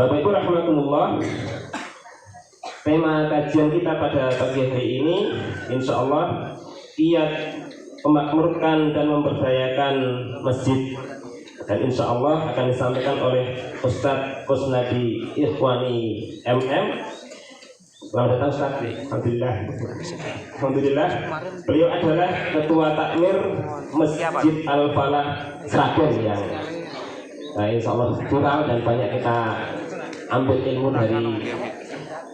Bapak Ibu rahimakumullah, tema kajian kita pada pagi hari ini insya Allah giat memakmurkan dan memberdayakan masjid, dan insya Allah akan disampaikan oleh Ustadz Kusnadi Ikhwani MM. Selamat datang Ustadz. Alhamdulillah. Beliau adalah Ketua Takmir Masjid Al-Falah Sragen yang insya Allah plural dan banyak kita ambil ilmu dari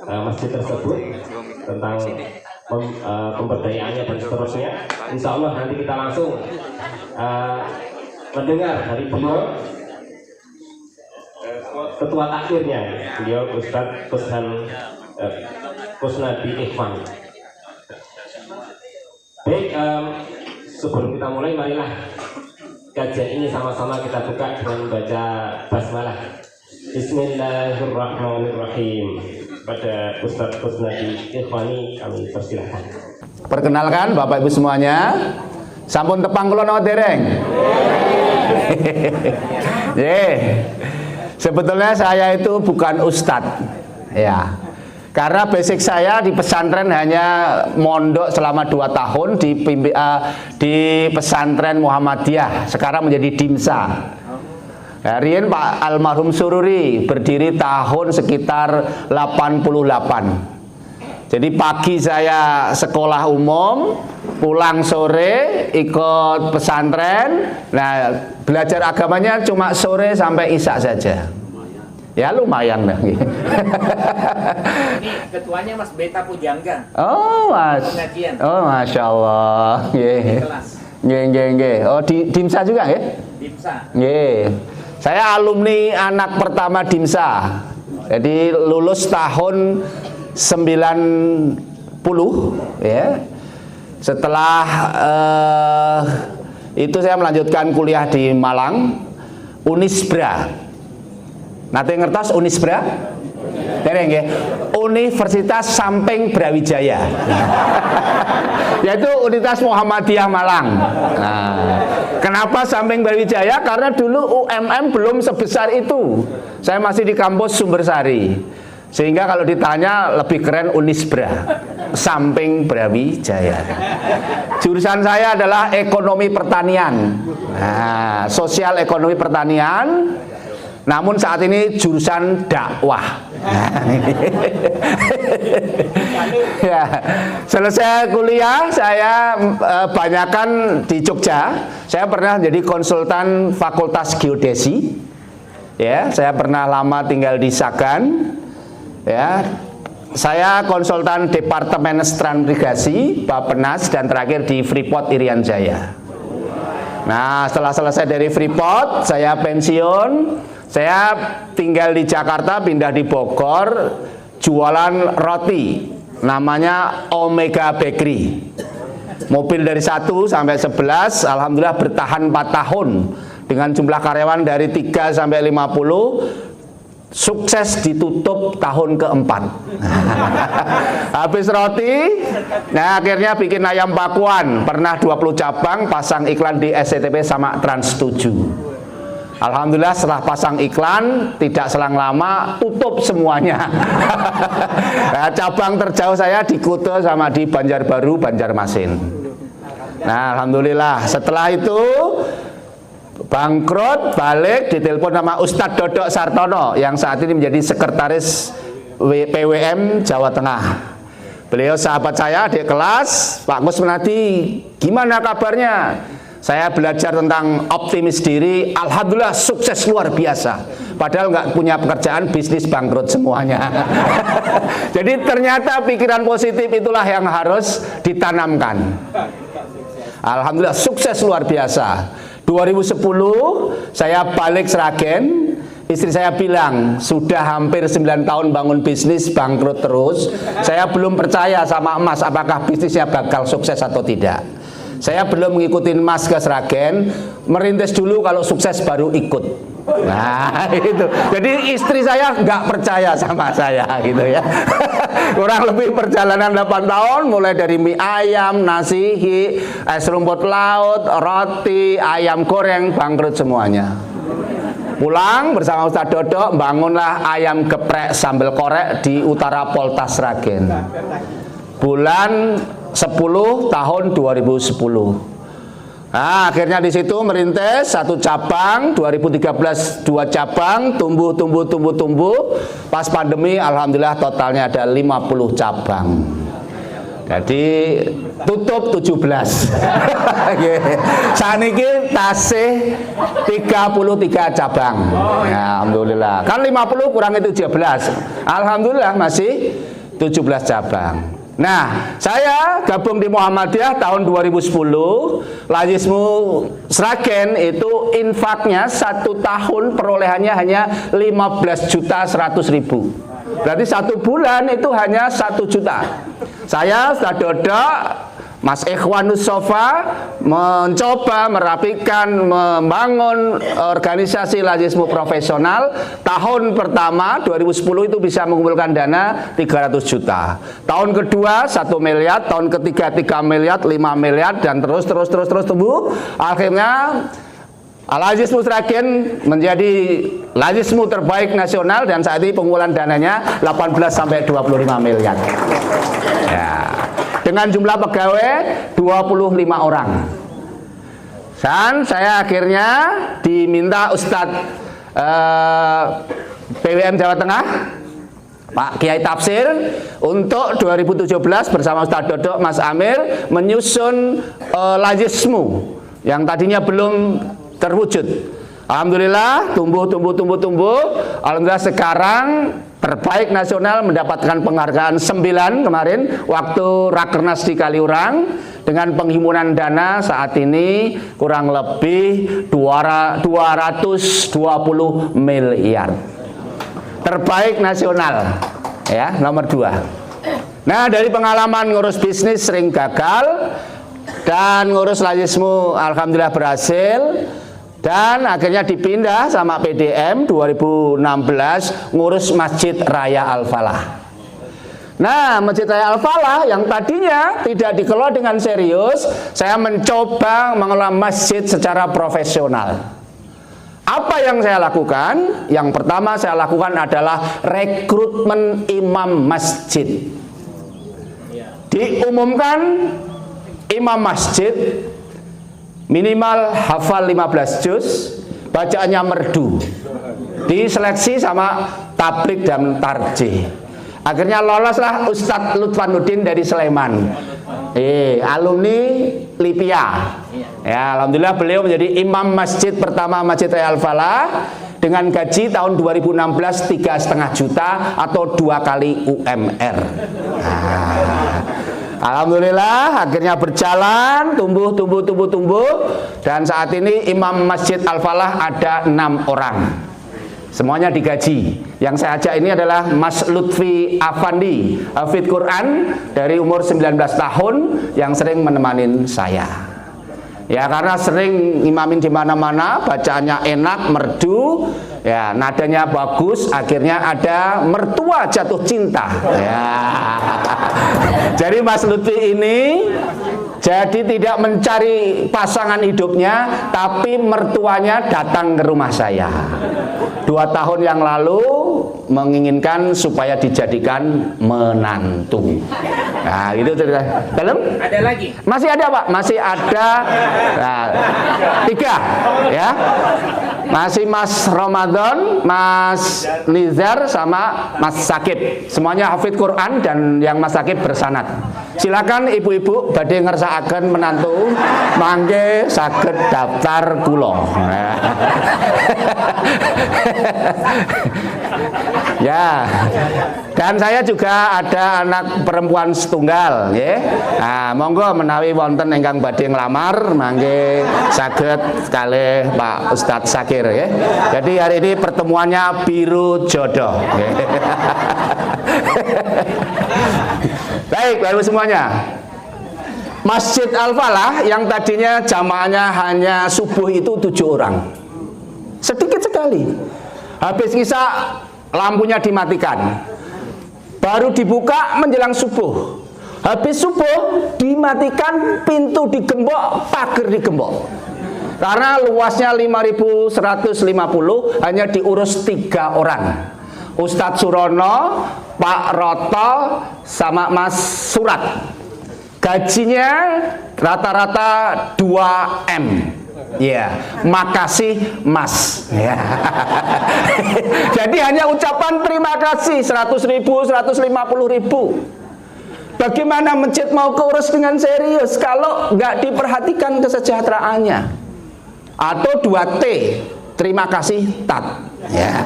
masjid tersebut tentang pemberdayaannya dan seterusnya. Insya Allah nanti kita langsung mendengar dari beliau Ketua Takmirnya, beliau Ustadz Kusnadi Ikhwan. Baik, sebelum kita mulai, marilah kajian ini sama-sama kita buka dengan membaca basmalah. Bismillahirrahmanirrahim. Pada Ustadz Kusnadi Ikhwani kami persilahkan. Perkenalkan Bapak Ibu semuanya, sampun tepang kula napa dereng? Sebetulnya saya itu bukan ustadz, ya. Karena basic saya di pesantren hanya mondok selama 2 tahun di pesantren Muhammadiyah, sekarang menjadi Dimsa. Rian Pak Almarhum Sururi berdiri tahun sekitar 88. Jadi pagi saya sekolah umum, pulang sore ikut pesantren. Nah, belajar agamanya cuma sore sampai isya saja. Ya lumayan lah. Ini ketuanya Mas Beta Pujangga. Oh Mas. Pengajian. Oh Masya Allah. Oh di Dimsa juga ya? Dimsa. Saya alumni anak pertama Dimsa. Jadi lulus tahun 90 ya. Setelah itu saya melanjutkan kuliah di Malang, Unisbra. Nanti ngertos Unisbra? Dereng ya? Universitas Samping Brawijaya. Yaitu Universitas Muhammadiyah Malang. Nah, kenapa Samping Brawijaya? Karena dulu UMM belum sebesar itu. Saya masih di kampus Sumbersari. Sehingga kalau ditanya lebih keren Unisbra, Samping Brawijaya. Jurusan saya adalah ekonomi pertanian. Nah, sosial ekonomi pertanian. Namun saat ini jurusan dakwah. Ya, selesai kuliah saya banyakan di Jogja. Saya pernah jadi konsultan Fakultas Geodesi. Ya, saya pernah lama tinggal di Sagan. Ya, saya konsultan Departemen Stratigrasi, Bappenas, dan terakhir di Freeport Irian Jaya. Nah, setelah selesai dari Freeport, saya pensiun. Saya tinggal di Jakarta, pindah di Bogor, jualan roti, namanya Omega Bakery. Mobil dari 1 sampai 11, alhamdulillah bertahan 4 tahun dengan jumlah karyawan dari 3 sampai 50. Sukses ditutup tahun keempat. Habis roti, nah akhirnya bikin ayam pakuan. Pernah 20 cabang, pasang iklan di SCTV sama Trans 7. Alhamdulillah setelah pasang iklan, tidak selang lama tutup semuanya. Nah, cabang terjauh saya di Kuta sama di Banjarbaru, Banjarmasin. Nah, alhamdulillah setelah itu bangkrut, balik, ditelepon sama Ustadz Dodok Sartono yang saat ini menjadi sekretaris PWM Jawa Tengah. Beliau sahabat saya, adik kelas, Pak Kusnadi, gimana kabarnya? Saya belajar tentang optimis diri, alhamdulillah sukses luar biasa. Padahal nggak punya pekerjaan, bisnis bangkrut semuanya. Jadi ternyata pikiran positif itulah yang harus ditanamkan. Alhamdulillah sukses luar biasa. 2010 saya balik Sragen, istri saya bilang sudah hampir 9 tahun bangun bisnis bangkrut terus. Saya belum percaya sama Mas apakah bisnisnya bakal sukses atau tidak. Saya belum mengikuti Mas ke Sragen, merintis dulu kalau sukses baru ikut. Nah itu, jadi istri saya nggak percaya sama saya gitu ya. Kurang lebih perjalanan 8 tahun, mulai dari mie ayam, nasi, es rumput laut, roti, ayam goreng, bangkrut semuanya. Pulang bersama Ustadz Dodo, bangunlah ayam geprek sambal korek di utara Poltas Sragen. Bulan 10 tahun 2010. Nah, akhirnya di situ merintis 1 cabang, 2013 2 cabang, tumbuh. Pas pandemi alhamdulillah totalnya ada 50 cabang. Jadi tutup 17. Saniki tasih 33 cabang. Ya, alhamdulillah. Kan 50 kurang itu 17. Alhamdulillah masih 17 cabang. Nah, saya gabung di Muhammadiyah tahun 2010. Lazismu Sragen itu infaknya 1 tahun perolehannya hanya 15.100.000. Berarti 1 bulan itu hanya 1 juta. Saya Ustadz Dodo, Mas Ikhwanus Sofa mencoba merapikan, membangun organisasi Lazismu profesional. Tahun pertama 2010 itu bisa mengumpulkan dana 300 juta. Tahun kedua 1 miliar, tahun ketiga 3 miliar, 5 miliar dan terus tumbuh. Akhirnya Lazismu Sragen menjadi Lazismu terbaik nasional dan saat ini pengumpulan dananya 18 sampai 25 miliar. Ya. Dengan jumlah pegawai 25 orang. Dan saya akhirnya diminta Ustadz PWM Jawa Tengah, Pak Kiai Tafsir, untuk 2017 bersama Ustadz Dodo, Mas Amir menyusun Lazismu yang tadinya belum terwujud. Alhamdulillah tumbuh. Alhamdulillah sekarang terbaik nasional, mendapatkan penghargaan 9 kemarin waktu Rakernas di Kaliurang. Dengan penghimpunan dana saat ini kurang lebih 220 miliar. Terbaik nasional, ya, nomor 2. Nah, dari pengalaman ngurus bisnis sering gagal dan ngurus Lazismu alhamdulillah berhasil. Dan akhirnya dipindah sama PDM 2016 ngurus Masjid Raya Al-Falah. Nah, Masjid Raya Al-Falah yang tadinya tidak dikelola dengan serius, saya mencoba mengelola masjid secara profesional. Apa yang saya lakukan? Yang pertama saya lakukan adalah rekrutmen imam masjid. Diumumkan imam masjid minimal hafal 15 juz, bacaannya merdu. Diseleksi sama tablik dan tarjih. Akhirnya loloslah Ustadz Lutfanuddin dari Sleman, alumni Lipia. Ya, alhamdulillah beliau menjadi imam masjid pertama Masjid Raya Al-Falah dengan gaji tahun 2016 3,5 juta atau 2 kali UMR. Alhamdulillah akhirnya berjalan, tumbuh dan saat ini imam Masjid Al-Falah ada 6 orang. Semuanya digaji. Yang saya ajak ini adalah Mas Lutfi Afandi, hafidz Quran dari umur 19 tahun yang sering menemani saya. Ya, karena sering imamin di mana-mana, bacaannya enak, merdu, ya, nadanya bagus, akhirnya ada mertua jatuh cinta. Ya. Jadi Mas Lutfi ini jadi tidak mencari pasangan hidupnya, tapi mertuanya datang ke rumah saya 2 tahun yang lalu menginginkan supaya dijadikan menantu. Nah, itu cerita. Belum? Ada lagi? Masih ada, Pak. Masih ada. Nah, 3, ya. Masih Mas Ramadan, Mas Nizar sama Mas Sakib. Semuanya hafidz Quran dan yang Mas Sakib bersanad. Silakan ibu-ibu badhe ngersakaken menantu mangke saged daftar kula. Ya. Dan saya juga ada anak perempuan setunggal, nggih. Nah, monggo menawi wonten ingkang badhe nglamar mangke saged kalih Pak Ustadz Sakir, nggih. Jadi hari ini pertemuannya biru jodoh, nggih. Baik, baru semuanya. Masjid Al-Falah yang tadinya jamaahnya hanya subuh itu 7 orang. Sedikit sekali. Habis isya lampunya dimatikan. Baru dibuka menjelang subuh. Habis subuh dimatikan, pintu digembok, pagar digembok. Karena luasnya 5.150 hanya diurus 3 orang. Ustadz Surono, Pak Roto, sama Mas Surat. Gajinya rata-rata 2 M. Ya, makasih Mas. Ya. Jadi hanya ucapan terima kasih 100.000, 150.000. Bagaimana masjid mau keurus dengan serius kalau nggak diperhatikan kesejahteraannya? Atau 2T, terima kasih tat. Ya.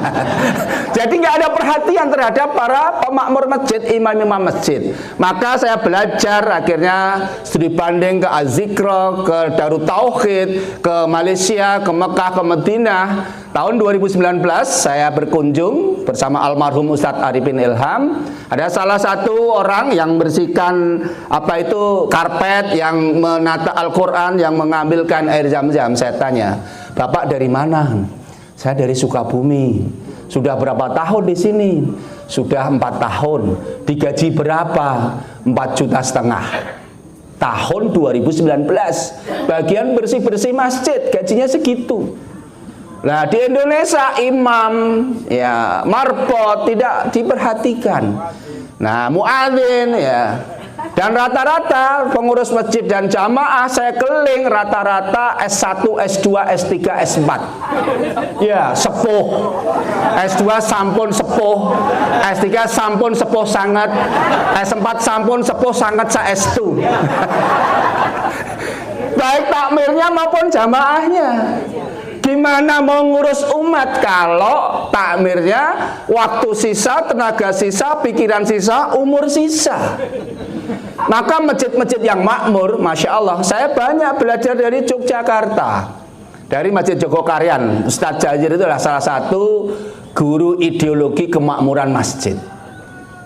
Jadi nggak ada perhatian terhadap para pemakmur masjid, imam-imam masjid. Maka saya belajar, akhirnya studi banding ke Az-Zikra, ke Darut Tauhid, ke Malaysia, ke Mekah, ke Madinah. Tahun 2019 saya berkunjung bersama almarhum Ustadz Arifin Ilham. Ada salah satu orang yang bersihkan karpet, yang menata Al-Quran, yang mengambilkan air zam-zam. Saya tanya, Bapak dari mana? Saya dari Sukabumi. Sudah berapa tahun di sini? Sudah 4 tahun. Digaji berapa? 4,5 juta. Tahun 2019. Bagian bersih-bersih masjid, gajinya segitu. Nah, di Indonesia imam, ya, marbot tidak diperhatikan. Nah, muadzin, ya. Dan rata-rata pengurus masjid dan jamaah saya keliling rata-rata S1, S2, S3, S4. Ya, sepuh. S2 sampun sepuh, S3 sampun sepuh sangat, S4 sampun sepuh sangat sa S2. Baik takmirnya maupun jamaahnya. Gimana mau ngurus umat kalau takmirnya waktu sisa, tenaga sisa, pikiran sisa, umur sisa? Maka masjid-masjid yang makmur, Masya Allah, saya banyak belajar dari Yogyakarta. Dari Masjid Jogokarian, Ustadz Jazir itu adalah salah satu guru ideologi kemakmuran masjid.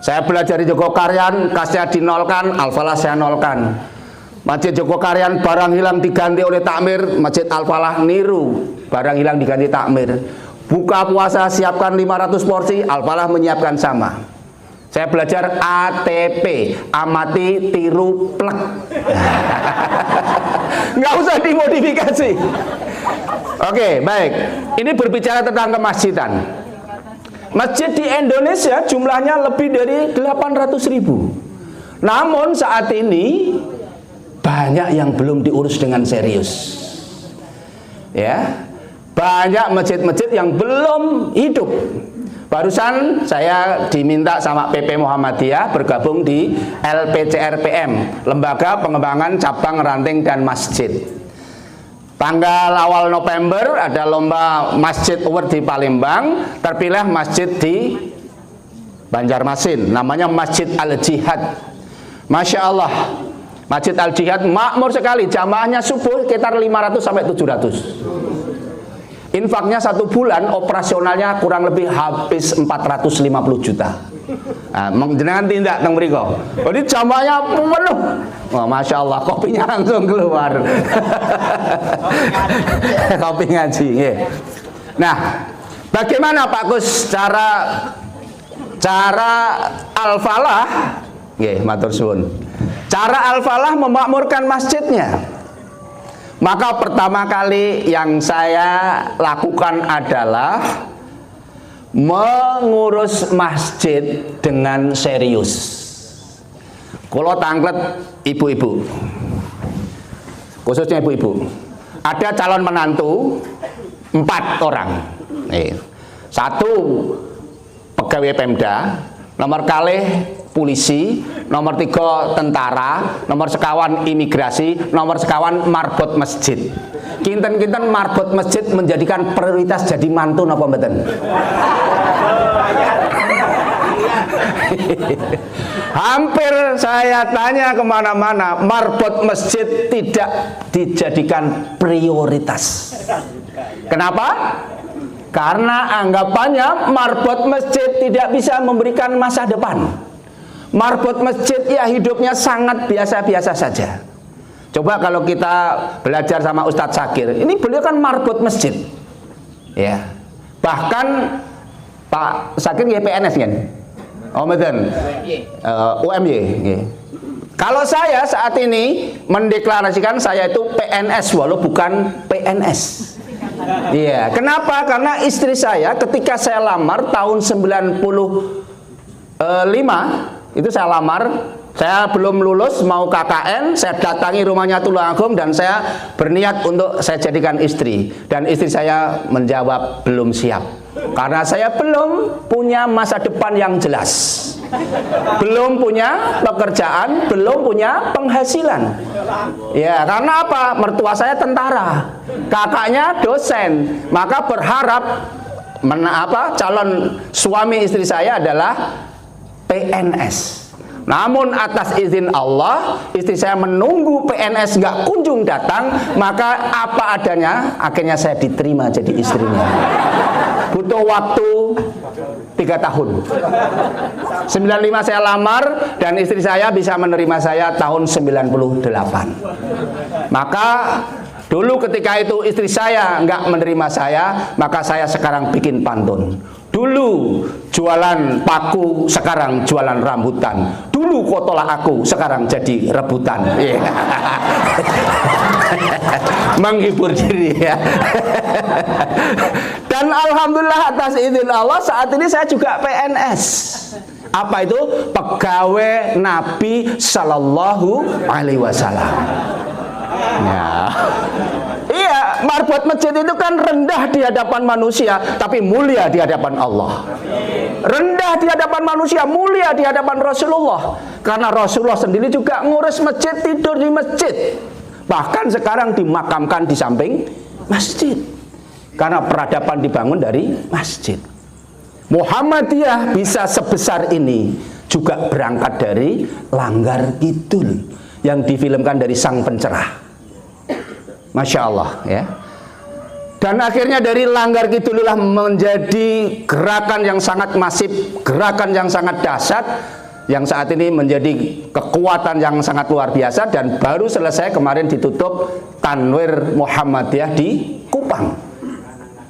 Saya belajar di Jogokarian, kasnya dinolkan, Al-Falah saya nolkan. Masjid Jogokarian barang hilang diganti oleh takmir, Masjid Al-Falah niru, barang hilang diganti takmir. Buka puasa siapkan 500 porsi, Al-Falah menyiapkan sama. Saya belajar ATP, amati, tiru, plek. Nggak usah dimodifikasi. Oke, baik. Ini berbicara tentang kemasjidan. Masjid di Indonesia jumlahnya lebih dari 800.000. Namun saat ini banyak yang belum diurus dengan serius. Ya, banyak masjid-masjid yang belum hidup. Barusan saya diminta sama PP Muhammadiyah bergabung di LPCRPM, Lembaga Pengembangan Cabang Ranting dan Masjid. Tanggal awal November ada lomba Masjid Award di Palembang, terpilih masjid di Banjarmasin, namanya Masjid Al-Jihad. Masya Allah, Masjid Al-Jihad makmur sekali, jamaahnya subuh sekitar 500 sampai 700. Infaknya 1 bulan, operasionalnya kurang lebih habis 450 juta. Nah, jenengan tindak teng mriko. Jadi jamaahnya penuh. Oh, Masya Allah, kopinya langsung keluar. Kopi ngaji. Yeah. Nah, bagaimana Pak Gus cara Al-Falah? Nggih, matur suwun. Cara Al-Falah memakmurkan masjidnya. Maka pertama kali yang saya lakukan adalah mengurus masjid dengan serius. Kalau tanglet ibu-ibu, khususnya ibu-ibu, ada calon menantu 4 orang. 1 pegawai Pemda, nomor kalih polisi, nomor 3 tentara, nomor sekawan imigrasi, nomor sekawan marbot masjid. Kinten-kinten marbot masjid menjadikan prioritas jadi mantu napa mboten? Hampir saya tanya kemana-mana, marbot masjid tidak dijadikan prioritas. Kenapa? Karena anggapannya marbot masjid tidak bisa memberikan masa depan. Marbot masjid ya hidupnya sangat biasa-biasa saja. Coba kalau kita belajar sama Ustadz Sakir, ini beliau kan marbot masjid, ya. Bahkan Pak Sakir ya PNS kan? Oh betul. UMY. Kalau saya saat ini mendeklarasikan saya itu PNS walau bukan PNS. Iya, kenapa? Karena istri saya ketika saya lamar tahun 95 itu saya lamar, saya belum lulus mau KKN, saya datangi rumahnya Tulungagung dan saya berniat untuk saya jadikan istri, dan istri saya menjawab belum siap karena saya belum punya masa depan yang jelas. Belum punya pekerjaan, belum punya penghasilan. Ya, karena apa? Mertua saya tentara, kakaknya dosen, maka berharap calon suami istri saya adalah PNS. Namun atas izin Allah, istri saya menunggu PNS nggak kunjung datang, maka apa adanya, akhirnya saya diterima jadi istrinya. Butuh waktu 3 tahun. 95 saya lamar dan istri saya bisa menerima saya tahun 98. Maka dulu ketika itu istri saya nggak menerima saya, maka saya sekarang bikin pantun. Dulu jualan paku, sekarang jualan rambutan. Dulu kotolah aku, sekarang jadi rebutan. Menghibur diri ya. Dan alhamdulillah atas izin Allah saat ini saya juga PNS. Apa itu? Pegawai Nabi Sallallahu Alaihi Wasallam. Ya. Iya, marbot masjid itu kan rendah di hadapan manusia, tapi mulia di hadapan Allah. Rendah di hadapan manusia, mulia di hadapan Rasulullah. Karena Rasulullah sendiri juga ngurus masjid, tidur di masjid. Bahkan sekarang dimakamkan di samping masjid. Karena peradaban dibangun dari masjid. Muhammadiyah bisa sebesar ini juga berangkat dari Langgar Kidul yang difilmkan dari sang pencerah. Masya Allah ya. Dan akhirnya dari Langgar Kidullah menjadi gerakan yang sangat masif, gerakan yang sangat dahsyat, yang saat ini menjadi kekuatan yang sangat luar biasa, dan baru selesai kemarin ditutup Tanwir Muhammadiyah di Kupang.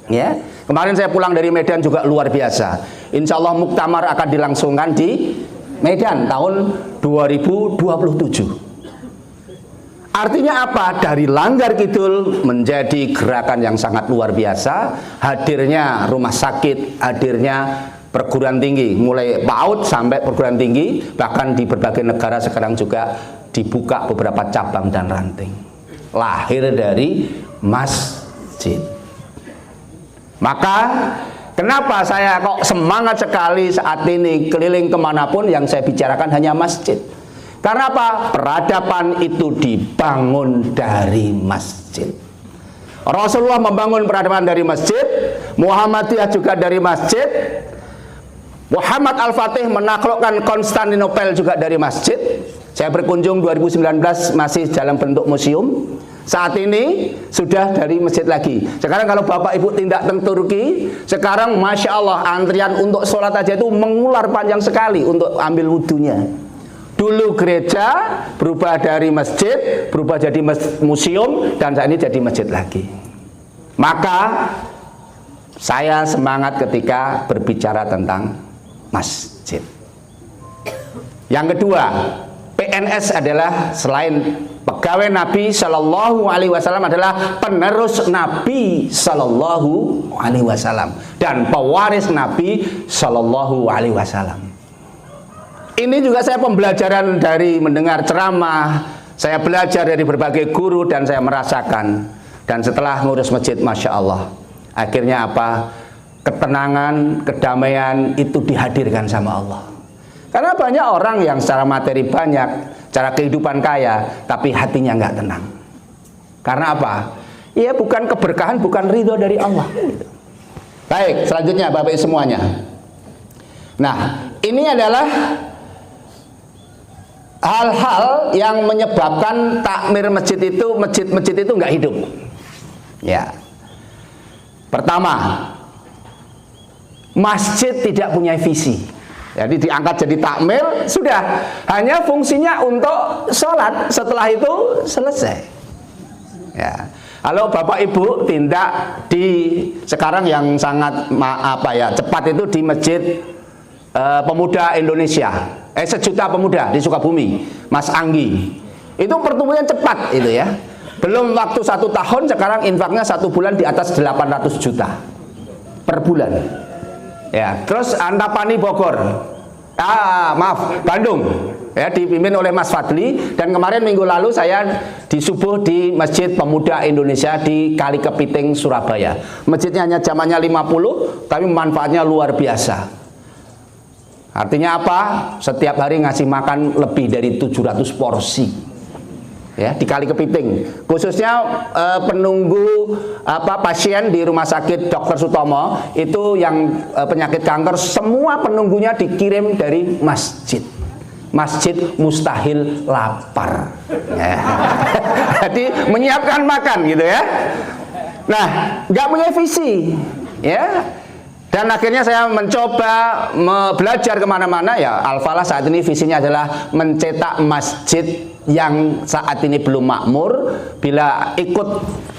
Ya, kemarin saya pulang dari Medan juga luar biasa. Insya Allah muktamar akan dilangsungkan di Medan tahun 2027. Artinya apa? Dari Langgar Kidul menjadi gerakan yang sangat luar biasa. Hadirnya rumah sakit, hadirnya perguruan tinggi, mulai PAUD sampai perguruan tinggi, bahkan di berbagai negara sekarang juga dibuka beberapa cabang dan ranting. Lahir dari masjid. Maka kenapa saya kok semangat sekali saat ini keliling kemanapun yang saya bicarakan hanya masjid? Karena apa? Peradaban itu dibangun dari masjid. Rasulullah membangun peradaban dari masjid, Muhammadiyah juga dari masjid, Muhammad Al-Fatih menaklukkan Konstantinopel juga dari masjid. Saya berkunjung 2019 masih dalam bentuk museum. Saat ini sudah dari masjid lagi. Sekarang kalau Bapak Ibu tindak ke Turki, sekarang Masya Allah antrian untuk sholat aja itu mengular panjang sekali untuk ambil wudhunya. Dulu gereja berubah dari masjid, berubah jadi museum, dan saat ini jadi masjid lagi. Maka saya semangat ketika berbicara tentang masjid. Yang kedua, PNS adalah selain pegawai Nabi Sallallahu Alaihi Wasallam adalah penerus Nabi Sallallahu Alaihi Wasallam dan pewaris Nabi Sallallahu Alaihi Wasallam. Ini juga saya pembelajaran dari mendengar ceramah, saya belajar dari berbagai guru dan saya merasakan. Dan setelah ngurus masjid, Masya Allah, akhirnya apa? Ketenangan, kedamaian itu dihadirkan sama Allah. Karena banyak orang yang secara materi banyak, cara kehidupan kaya, tapi hatinya nggak tenang. Karena apa? Ya bukan keberkahan, bukan ridho dari Allah. Baik, selanjutnya Bapak Ibu semuanya. Nah, ini adalah hal-hal yang menyebabkan takmir masjid itu, masjid-masjid itu nggak hidup. Ya. Pertama, masjid tidak punya visi. Jadi diangkat jadi takmir, sudah hanya fungsinya untuk sholat, setelah itu selesai. Ya. Kalau Bapak Ibu tindak di sekarang yang sangat cepat itu di Masjid Pemuda Indonesia, 1 juta pemuda di Sukabumi, Mas Anggi. Itu pertumbuhannya cepat itu ya. Belum waktu 1 tahun, sekarang infaknya 1 bulan di atas 800 juta per bulan. Ya, terus Antapani Bogor, Bandung, ya, dipimpin oleh Mas Fadli. Dan kemarin minggu lalu saya di subuh di Masjid Pemuda Indonesia di Kali Kepiting, Surabaya. Masjidnya hanya zamannya 50, tapi manfaatnya luar biasa. Artinya apa? Setiap hari ngasih makan lebih dari 700 porsi. Ya, di Kali Kepiting, khususnya penunggu pasien di Rumah Sakit Dr. Sutomo itu yang penyakit kanker, semua penunggunya dikirim dari masjid. Masjid mustahil lapar. Ya. Jadi menyiapkan makan gitu ya. Nah, nggak punya visi, ya. Dan akhirnya saya mencoba belajar kemana-mana ya. Al-Falah saat ini visinya adalah mencetak masjid yang saat ini belum makmur. Bila ikut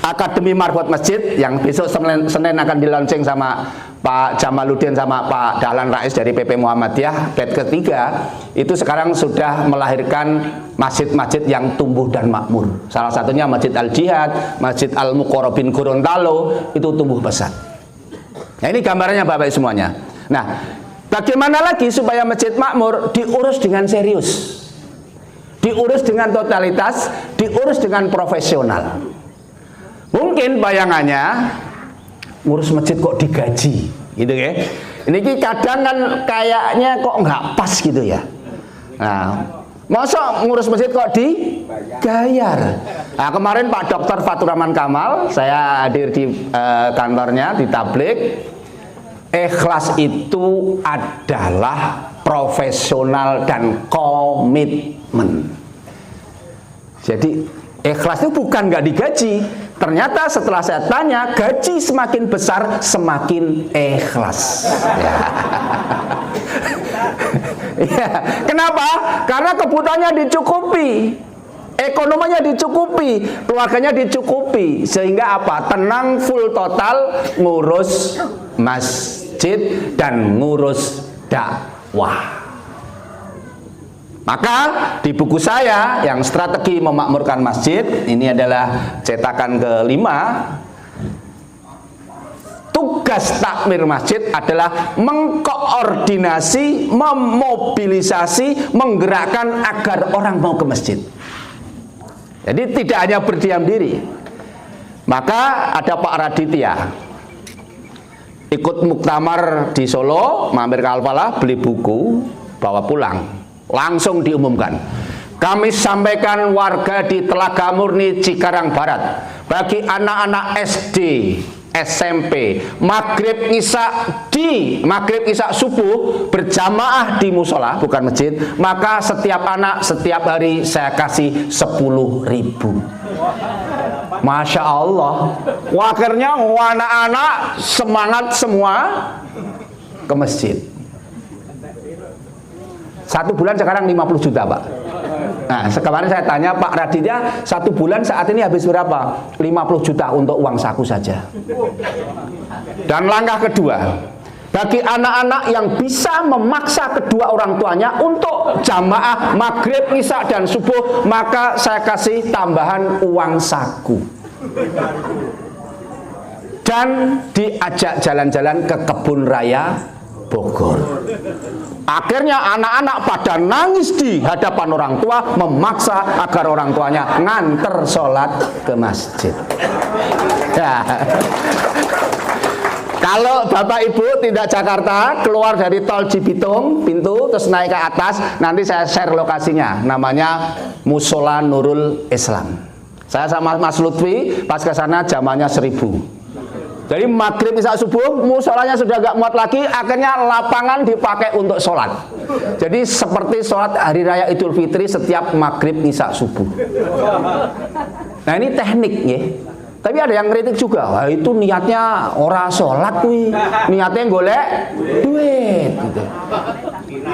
Akademi Marifat Masjid yang besok Senin akan dilaunching sama Pak Jamaluddin sama Pak Dahlan Rais dari PP Muhammadiyah, batch ketiga, itu sekarang sudah melahirkan masjid-masjid yang tumbuh dan makmur. Salah satunya Masjid Al-Jihad, Masjid Al-Muqarrabin Gorontalo, itu tumbuh pesat. Nah, ini gambarannya Bapak semuanya. Nah, bagaimana lagi supaya masjid makmur? Diurus dengan serius, diurus dengan totalitas, diurus dengan profesional. Mungkin bayangannya ngurus masjid kok digaji, gitu ya. Ini kadang kan kayaknya kok nggak pas gitu ya. Nah, masa ngurus masjid kok digayar? Nah, kemarin Pak Dr. Fatur Rahman Kamal, saya hadir di kantornya di tablik. Ikhlas itu adalah profesional dan komitmen. Jadi ikhlas itu bukan nggak digaji. Ternyata setelah saya tanya, gaji semakin besar semakin ikhlas. Ya. Ya. Kenapa? Karena kebutuhannya dicukupi, ekonominya dicukupi, keluarganya dicukupi, sehingga apa? Tenang, full total ngurus masjid dan ngurus dakwah. Maka di buku saya yang strategi memakmurkan masjid, ini adalah cetakan kelima. Tugas takmir masjid adalah mengkoordinasi, memobilisasi, menggerakkan agar orang mau ke masjid. Jadi tidak hanya berdiam diri. Maka ada Pak Raditya, ikut muktamar di Solo, mampir ke Al-Falah, beli buku, bawa pulang, langsung diumumkan. Kami sampaikan warga di Telaga Murni, Cikarang Barat, bagi anak-anak SD, SMP, maghrib isya subuh berjamaah di musola, bukan masjid, maka setiap anak setiap hari saya kasih 10.000. Masya Allah, akhirnya anak-anak semangat semua ke masjid. 1 bulan sekarang 50 juta Pak. Nah, kemarin saya tanya Pak Raditya, 1 bulan saat ini habis berapa? 50 juta untuk uang saku saja. Dan langkah kedua, bagi anak-anak yang bisa memaksa kedua orang tuanya untuk jamaah maghrib, isya dan subuh, maka saya kasih tambahan uang saku. Dan diajak jalan-jalan ke kebun raya Bogor. Akhirnya anak-anak pada nangis di hadapan orang tua, memaksa agar orang tuanya nganter sholat ke masjid. Ya. Kalau Bapak Ibu tidak Jakarta, keluar dari tol Cibitung, pintu, terus naik ke atas, nanti saya share lokasinya, namanya Musola Nurul Islam. Saya sama Mas Lutfi, pas ke sana zamannya 1000. Jadi maghrib isya subuh, musolanya sudah gak muat lagi, akhirnya lapangan dipakai untuk sholat. Jadi seperti sholat hari raya Idul Fitri setiap maghrib isya subuh. Nah, ini teknik ya. Tapi ada yang kritik juga, wah itu niatnya orang sholat kuy, niatnya golek duit gitu.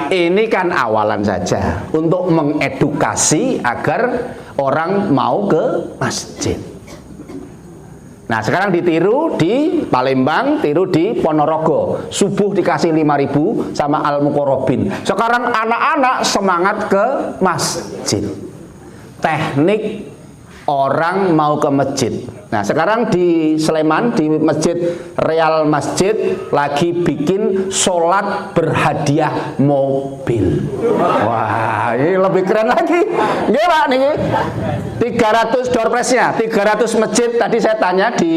Ini kan awalan saja untuk mengedukasi agar orang mau ke masjid. Nah sekarang ditiru di Palembang, tiru di Ponorogo. Subuh dikasih 5.000 sama Al-Muqarrabin. Sekarang anak-anak semangat ke masjid. Teknik orang mau ke masjid. Nah sekarang di Sleman, di Masjid Real Masjid lagi bikin sholat berhadiah mobil. Wah ini lebih keren lagi. Nggih Pak nih 300 door prize-nya, 300 masjid. Tadi saya tanya di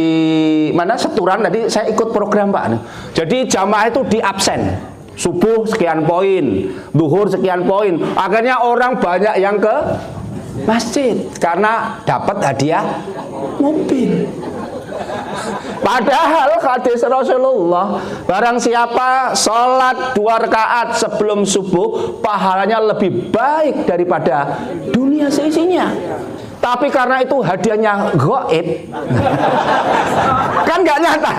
mana Seturan, tadi saya ikut program Pak. Jadi jamaah itu di absen. Subuh sekian poin, duhur sekian poin. Akhirnya orang banyak yang ke masjid karena dapat hadiah mobil. Padahal hadis Rasulullah, barang siapa sholat 2 rakaat sebelum subuh, pahalanya lebih baik daripada dunia seisinya. Tapi karena itu hadiahnya gaib, kan nggak nyata.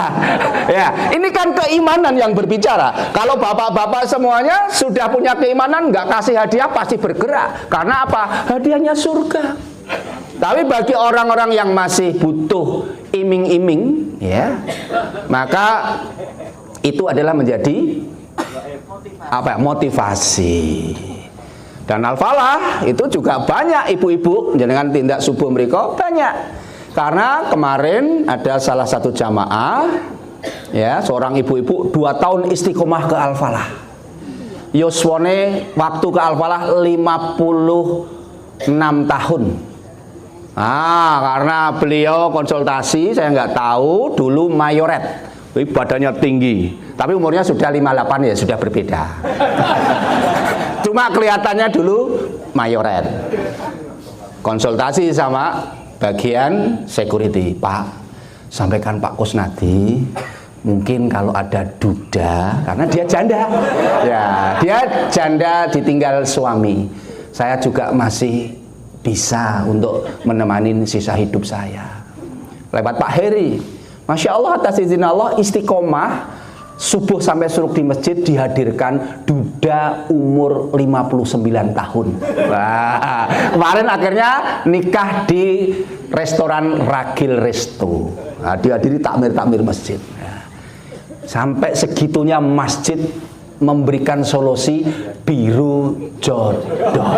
Ya, ini kan keimanan yang berbicara. Kalau bapak-bapak semuanya sudah punya keimanan, nggak kasih hadiah pasti bergerak. Karena apa? Hadiahnya surga. Tapi bagi orang-orang yang masih butuh iming-iming, ya, maka itu adalah menjadi apa? Motivasi. Dan Al-Falah itu juga banyak ibu-ibu dengan tindak subuh mereka banyak. Karena kemarin ada salah satu jamaah, ya, seorang ibu-ibu 2 tahun istiqomah ke Al-Falah. Yuswane waktu ke Al-Falah 56 tahun. Nah, karena beliau konsultasi, saya nggak tahu, dulu mayoret, badannya tinggi, tapi umurnya sudah 58 ya, sudah berbeda. Cuma kelihatannya dulu mayoret. Konsultasi sama bagian security, Pak, sampaikan Pak Kusnadi, mungkin kalau ada duda, karena dia janda, ya, dia janda ditinggal suami. Saya juga masih bisa untuk menemani sisa hidup saya. Lewat Pak Heri, Masya Allah atas izin Allah istiqomah. Subuh sampai suruk di masjid dihadirkan duda umur 59 tahun. Wah, kemarin akhirnya nikah di restoran Ragil Resto. Nah, dihadiri takmir-takmir masjid. Nah, sampai segitunya masjid memberikan solusi biru jodoh.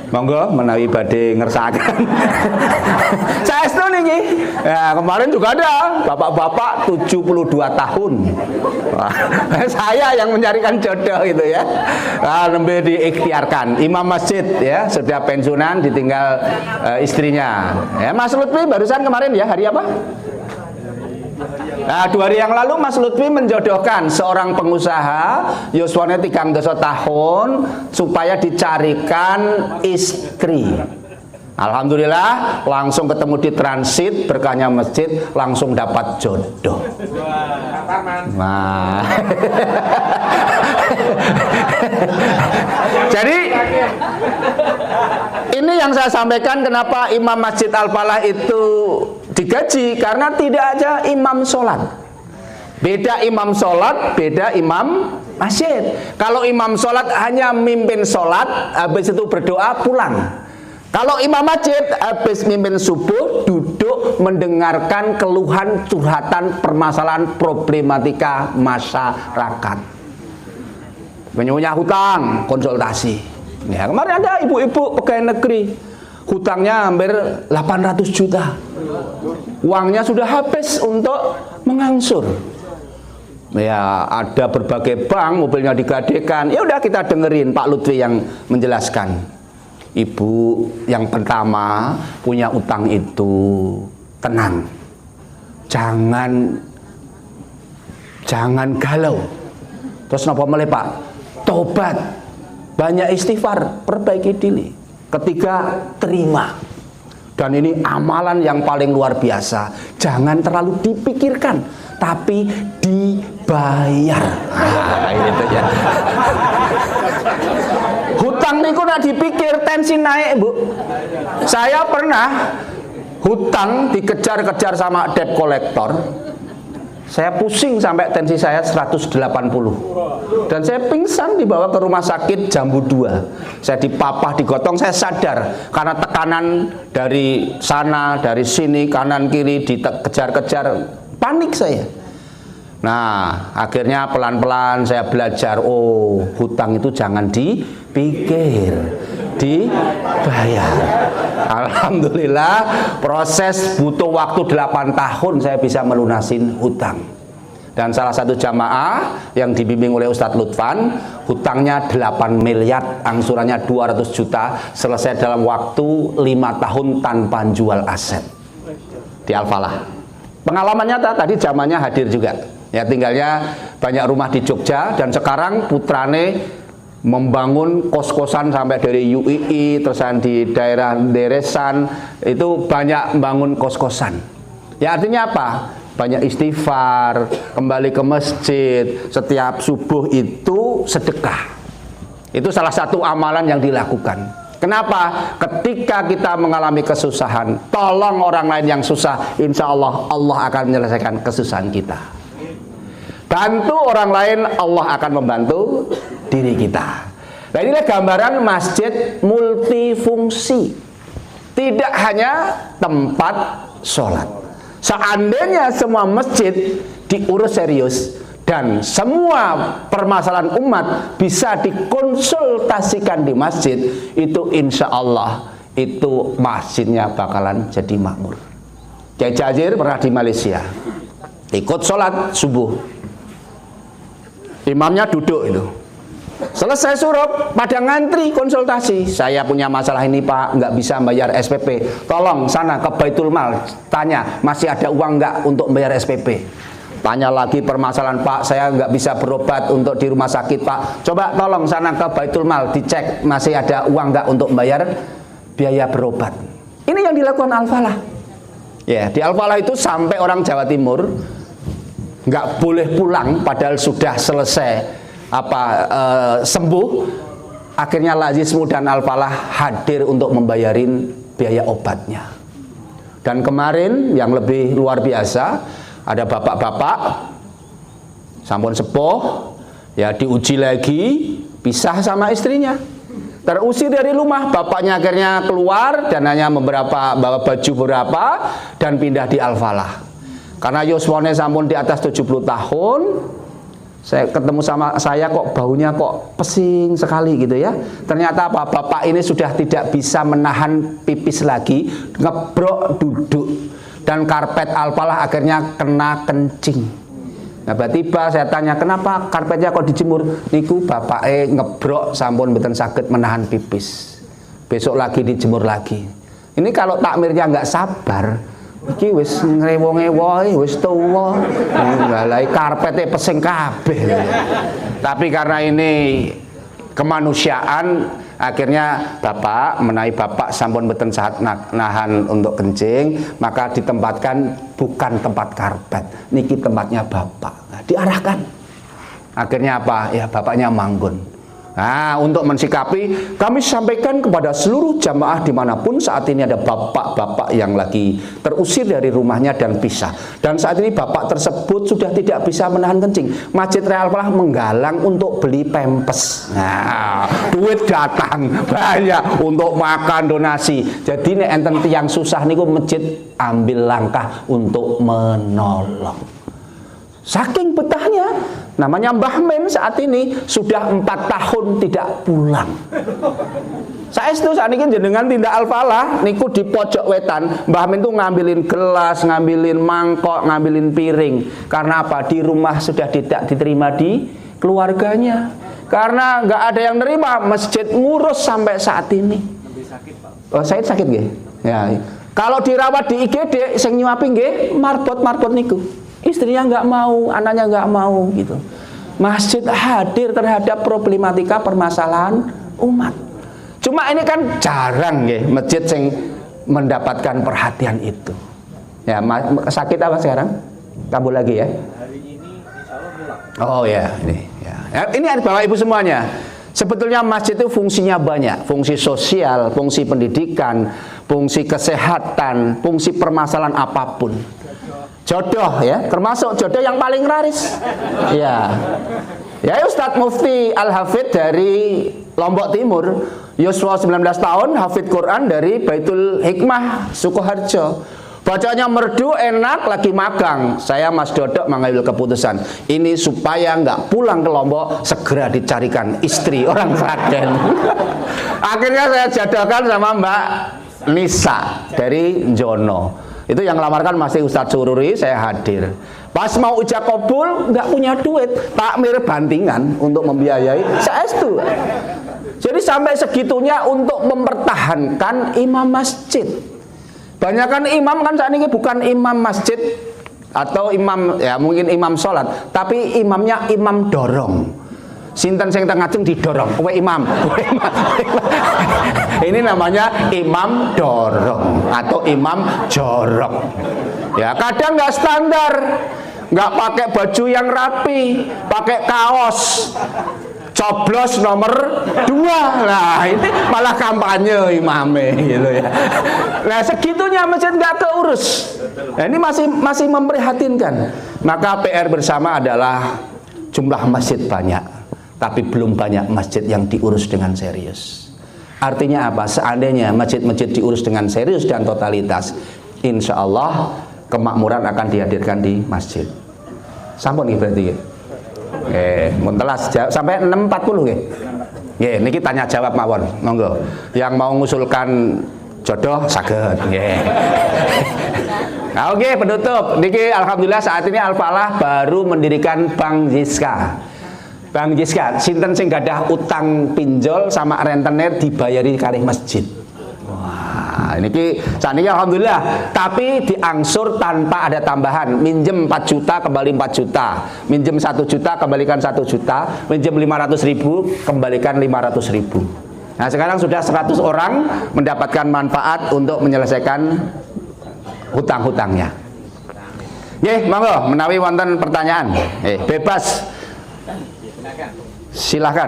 Monggo menawi badhe ngersakaken. Saestu niki. Ya, kemarin juga ada bapak-bapak 72 tahun. Wah, saya yang mencarikan jodoh itu ya. Lebih diikhtiarkan. Imam masjid ya, sudah pensiunan ditinggal istrinya. Ya, Mas Lutfi barusan kemarin ya, hari apa? Nah, 2 hari yang lalu Mas Lutfi menjodohkan seorang pengusaha yuswane 3 tahun supaya dicarikan istri. Alhamdulillah langsung ketemu di transit, berkahnya masjid langsung dapat jodoh. Nah. Jadi ini yang saya sampaikan kenapa Imam Masjid Al-Falah itu digaji, karena tidak ada imam sholat. Beda imam sholat, beda imam masjid. Kalau imam sholat hanya mimpin sholat, habis itu berdoa pulang. Kalau imam masjid habis mimpin subuh duduk mendengarkan keluhan, curhatan, permasalahan, problematika masyarakat. Punya hutang, konsultasi. Ya, kemarin ada ibu-ibu pegawai negeri, hutangnya hampir 800 juta. Uangnya sudah habis untuk mengangsur. Ya, ada berbagai bank, mobilnya digadekan. Ya udah kita dengerin Pak Lutfi yang menjelaskan. Ibu yang pertama punya utang itu tenang, jangan galau. Terus napa meleh Pak? Tobat, banyak istighfar, perbaiki diri. Ketiga, terima. Dan ini amalan yang paling luar biasa. Jangan terlalu dipikirkan, tapi dibayar. Nah, itu ya. Hutang niku nak dipikir tensi naik, Bu. Saya pernah hutang dikejar-kejar sama debt collector. Saya pusing sampai tensi saya 180. Dan saya pingsan dibawa ke rumah sakit Jambu 2. Saya dipapah, digotong, saya sadar karena tekanan dari sana, dari sini, kanan kiri dikejar-kejar, panik saya. Nah, akhirnya pelan-pelan saya belajar, oh, hutang itu jangan dipikir, dibayar. Alhamdulillah, proses butuh waktu 8 tahun saya bisa melunasin hutang. Dan salah satu jamaah yang dibimbing oleh Ustadz Lutfan, hutangnya 8 miliar, angsurannya 200 juta, selesai dalam waktu 5 tahun tanpa jual aset di Al-Falah. Pengalaman nyata, tadi jamaahnya hadir juga. Ya, tinggalnya banyak rumah di Jogja, dan sekarang putrane membangun kos-kosan sampai dari UII, terus di daerah Deresan, itu banyak membangun kos-kosan. Ya, artinya apa? Banyak istighfar, kembali ke masjid, setiap subuh itu sedekah. Itu salah satu amalan yang dilakukan. Kenapa? Ketika kita mengalami kesusahan, tolong orang lain yang susah, insya Allah Allah akan menyelesaikan kesusahan kita. Bantu orang lain, Allah akan membantu diri kita. Nah, inilah gambaran masjid multifungsi. Tidak hanya tempat sholat. Seandainya semua masjid diurus serius dan semua permasalahan umat bisa dikonsultasikan di masjid, itu insya Allah itu masjidnya bakalan jadi makmur. Kiai Jazir pernah di Malaysia, ikut sholat subuh. Imamnya duduk itu. Selesai suruh pada ngantri konsultasi. Saya punya masalah ini Pak, nggak bisa bayar SPP. Tolong sana ke Baitul Mal, tanya masih ada uang nggak untuk bayar SPP. Tanya lagi permasalahan Pak, saya nggak bisa berobat untuk di rumah sakit Pak. Coba tolong sana ke Baitul Mal, dicek masih ada uang nggak untuk bayar biaya berobat. Ini yang dilakukan Al-Falah. Ya, di Al-Falah itu sampai orang Jawa Timur nggak boleh pulang padahal sudah selesai sembuh. Akhirnya Lazismu dan Al-Falah hadir untuk membayarin biaya obatnya. Dan kemarin yang lebih luar biasa, ada bapak-bapak sampun sepuh ya, diuji lagi, pisah sama istrinya, terusir dari rumah. Bapaknya akhirnya keluar dan hanya bawa baju berapa dan pindah di Al-Falah. Karena yuswone sampun di atas 70 tahun, saya ketemu sama saya kok baunya kok pesing sekali gitu ya. Ternyata apa? Bapak ini sudah tidak bisa menahan pipis lagi, ngebrok duduk, dan karpet Al-Falah akhirnya kena kencing. Nah, tiba saya tanya, kenapa karpetnya kok dijemur? Niku bapake ngebrok sampun mboten saged menahan pipis. Besok lagi dijemur lagi. Ini kalau takmirnya nggak sabar, iki wis ngrewo-ngewo, wis tuwa, ngalai karpete pesing kabeh. Tapi karena ini kemanusiaan, akhirnya bapak menawi bapak sampun mboten sahat nahan untuk kencing, maka ditempatkan bukan tempat karpet, niki tempatnya bapak. Nah, diarahkan. Akhirnya apa? Ya bapaknya manggon. Nah, untuk mensikapi, kami sampaikan kepada seluruh jamaah dimanapun saat ini ada bapak-bapak yang lagi terusir dari rumahnya dan pisah. Dan saat ini bapak tersebut sudah tidak bisa menahan kencing. Masjid Raya Al-Falah menggalang untuk beli pempes. Nah, duit datang banyak untuk makan donasi. Jadi nek enten tiyang susah niku masjid ambil langkah untuk menolong. Saking betahnya, namanya Mbah Men saat ini sudah 4 tahun tidak pulang. Saya itu saat ini jenengan tindak Al-Falah niku di pojok wetan, Mbah Men tuh ngambilin gelas, ngambilin mangkok, ngambilin piring. Karena apa? Di rumah sudah tidak diterima di keluarganya. Karena nggak ada yang nerima, masjid ngurus sampai saat ini. Oh, saya sakit nggih? Ya. Kalau dirawat di IGD, sing nyuapi nggih marbot niku. Istrinya nggak mau, anaknya nggak mau gitu. Masjid hadir terhadap problematika permasalahan umat. Cuma ini kan jarang ya masjid yang mendapatkan perhatian itu. Ya, sakit apa sekarang? Kambuh lagi ya? Hari ini insya Allah pulang. Oh ya, ini. Ya. Ini Bapak Ibu semuanya. Sebetulnya masjid itu fungsinya banyak, fungsi sosial, fungsi pendidikan, fungsi kesehatan, fungsi permasalahan apapun. jodoh ya, termasuk jodoh yang paling laris. Ya. Ya Ustadz Mufti Al-Hafidh dari Lombok Timur, yuswa 19 tahun, hafidh Quran dari Baitul Hikmah Sukoharjo. Bacanya merdu, enak, lagi magang. Saya Mas Dodok mengambil keputusan ini supaya nggak pulang ke Lombok, segera dicarikan istri orang Sragen. Akhirnya saya jodohkan sama Mbak Nisa dari Jono. Itu yang lamarkan masih Ustadz Sururi, saya hadir. Pas mau ijab kabul, nggak punya duit, takmir bantingan untuk membiayai, saestu. Jadi sampai segitunya untuk mempertahankan imam masjid. Banyakan imam kan saat ini bukan imam masjid atau imam ya mungkin imam sholat, tapi imamnya imam dorong. Sinten sing tengah ngajeng didorong, kowe imam. Ini namanya imam dorong atau imam jorok. Ya kadang nggak standar, nggak pakai baju yang rapi, pakai kaos. Coblos nomor 2. Nah ini malah kampanye imame gitu ya. Nah segitunya masjid nggak keurus. Nah, ini masih memprihatinkan. Maka PR bersama adalah jumlah masjid banyak, tapi belum banyak masjid yang diurus dengan serius. Artinya apa? Seandainya masjid-masjid diurus dengan serius dan totalitas, insya Allah kemakmuran akan dihadirkan di masjid. Sampun nih berarti. Muntelas sampai 6.40 nggih. Nggih, niki tanya jawab mawon. Monggo. Yang mau mengusulkan jodoh saged nggih. Nah, oke, penutup. Niki alhamdulillah saat ini Al-Falah baru mendirikan Bank Jiska. Bank Jiska, sinten sing gadah utang pinjol sama rentenir dibayari kalih masjid. Wah, niki saniki alhamdulillah, tapi diangsur tanpa ada tambahan. Minjem 4 juta kembali 4 juta, minjem 1 juta kembalikan 1 juta, minjem 500.000 kembalikan 500.000. Nah sekarang sudah 100 orang mendapatkan manfaat untuk menyelesaikan hutang-hutangnya. Nggih, monggo menawi wonten pertanyaan. Bebas. Silahkan.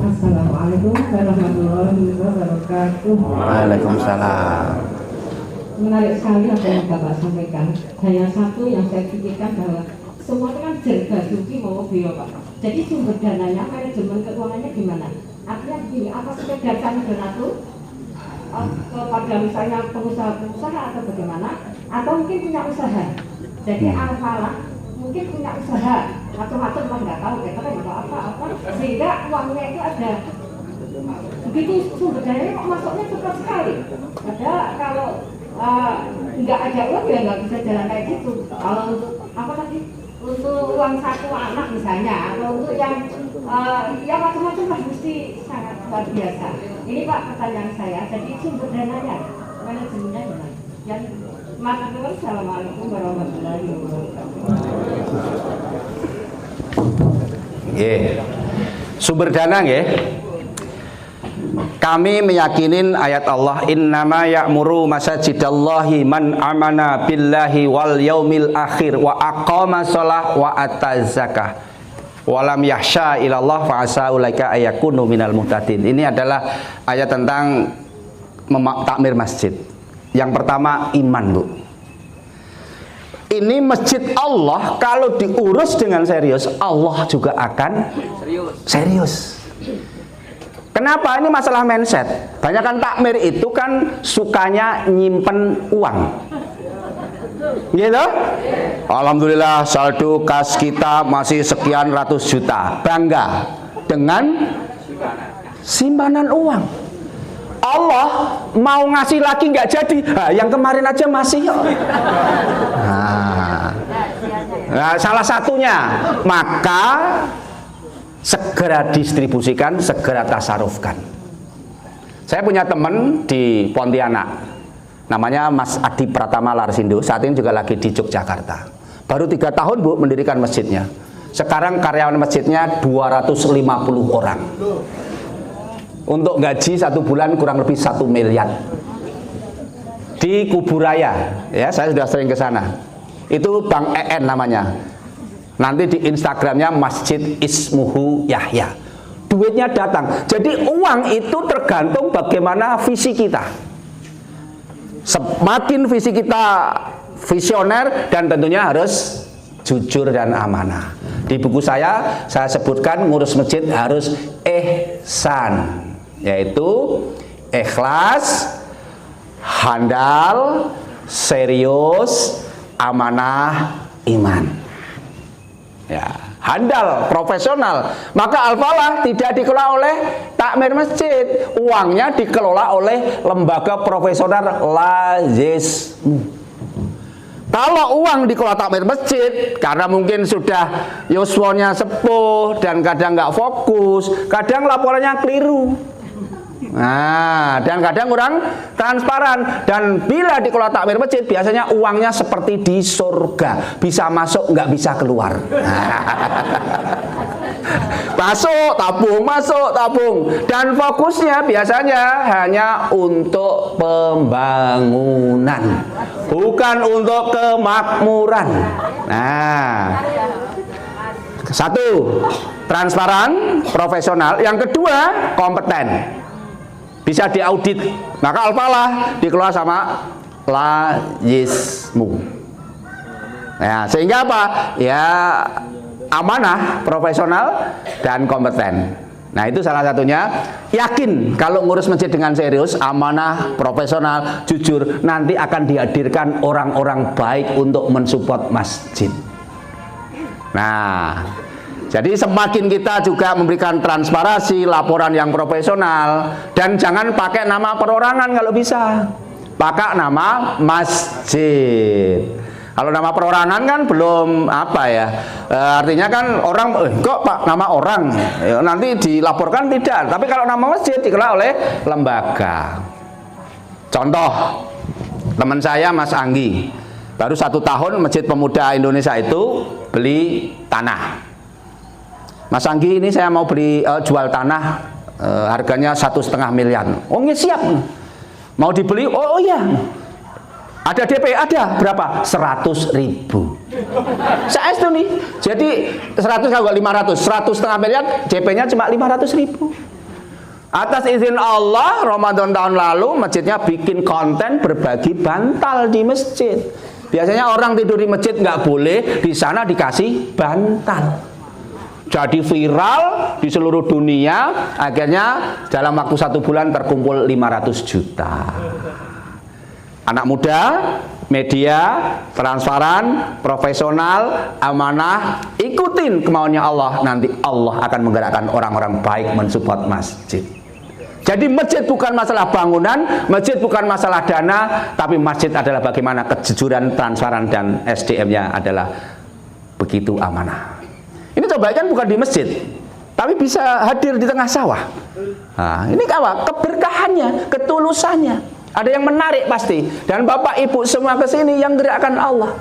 Assalamualaikum warahmatullahi wabarakatuh. Waalaikumsalam. Menarik sekali apa yang Bapak sampaikan. Hanya satu yang saya pikirkan bahwa semua kan jerga-jergi mau bio Pak. Jadi sumber dananya, manajemen keuangannya gimana? Artinya begini, apa sekedar kami donatur kepada misalnya pengusaha-pengusaha atau bagaimana? Atau mungkin punya usaha. Jadi Al-Falah mungkin punya usaha macam-macam orang nggak tahu catering atau apa-apa sehingga uangnya itu ada begitu sumber daya kok masuknya cepat sekali. Ada kalau nggak ada uang ya nggak bisa jalan kayak gitu. Kalau untuk apa tadi untuk uang satu anak misalnya atau untuk yang ya macam-macam lah mesti sangat luar biasa. Ini Pak pertanyaan saya. Jadi sumber dananya manajemennya gimana? Yang Assalamualaikum warahmatullahi wabarakatuh. Sumber dana nggih. Kami meyakinin ayat Allah innama ya'muru masajidallahi man amana billahi wal yaumil akhir wa aqama shalah wa ataz zakah wa lam yahsya ilallah fa asa ulaika ayakunu minal muhtadin. Ini adalah ayat tentang takmir masjid. Yang pertama iman, Bu. Ini masjid Allah kalau diurus dengan serius, Allah juga akan serius. Kenapa? Ini masalah mindset. Banyakan takmir itu kan sukanya nyimpen uang. Gitu? Alhamdulillah saldo kas kita masih sekian ratus juta. Bangga dengan simpanan uang. Allah mau ngasih lagi nggak jadi. Nah, yang kemarin aja masih. Nah, salah satunya maka segera distribusikan, segera tasarufkan. Saya punya teman di Pontianak, namanya Mas Adi Pratama Larsindo. Saat ini juga lagi di Yogyakarta. Baru 3 tahun Bu mendirikan masjidnya. Sekarang karyawan masjidnya 250 orang. Untuk gaji 1 bulan kurang lebih 1 miliar. Di Kuburaya, ya saya sudah sering ke sana. Itu Bang EN namanya. Nanti di Instagramnya Masjid Ismuhu Yahya. Duitnya datang. Jadi uang itu tergantung bagaimana visi kita. Semakin visi kita visioner dan tentunya harus jujur dan amanah. Di buku saya sebutkan ngurus masjid harus ihsan, yaitu ikhlas, handal, serius, amanah, iman. Ya, handal, profesional. Maka Al-Falah tidak dikelola oleh takmir masjid, uangnya dikelola oleh lembaga profesional Lazismu. Kalau uang dikelola takmir masjid, karena mungkin sudah yuswanya sepuh dan kadang nggak fokus, kadang laporannya keliru. Nah, dan kadang kurang transparan. Dan bila dikelola takmir masjid, biasanya uangnya seperti di surga, bisa masuk nggak bisa keluar. Masuk tabung, dan fokusnya biasanya hanya untuk pembangunan, bukan untuk kemakmuran. Nah, satu, transparan, profesional. Yang kedua, kompeten, bisa diaudit. Maka Al-Falah dikelola sama Lazismu. Ya, sehingga apa? Ya, amanah, profesional, dan kompeten. Nah, itu salah satunya. Yakin kalau ngurus masjid dengan serius, amanah, profesional, jujur, nanti akan dihadirkan orang-orang baik untuk mensupport masjid. Nah, jadi semakin kita juga memberikan transparansi, laporan yang profesional, dan jangan pakai nama perorangan kalau bisa. Pakai nama masjid. Kalau nama perorangan kan belum apa ya, artinya kan orang kok Pak nama orang nanti dilaporkan tidak. Tapi kalau nama masjid dikelola oleh lembaga. Contoh, teman saya Mas Anggi baru 1 tahun Masjid Pemuda Indonesia itu beli tanah. Mas Anggi, ini saya mau beli jual tanah, harganya 1,5 miliar. Oh iya siap, mau dibeli. Oh iya, ada DP, ada berapa? 100.000. Saya itu nih, jadi 100 kalau 500, 100,5 miliar, DP-nya cuma 500.000. Atas izin Allah, Ramadan tahun lalu masjidnya bikin konten berbagi bantal di masjid. Biasanya orang tidur di masjid nggak boleh, di sana dikasih bantal. Jadi viral di seluruh dunia. Akhirnya dalam waktu 1 bulan terkumpul 500 juta. Anak muda, media, transparan, profesional, amanah, ikutin kemauannya Allah. Nanti Allah akan menggerakkan orang-orang baik mensupport masjid. Jadi masjid bukan masalah bangunan, masjid bukan masalah dana, tapi masjid adalah bagaimana kejujuran, transparan, dan SDM-nya adalah begitu amanah. Ini coba kan bukan di masjid, tapi bisa hadir di tengah sawah. Nah, ini apa? Keberkahannya, ketulusannya. Ada yang menarik pasti. Dan Bapak Ibu semua ke sini yang gerakkan Allah.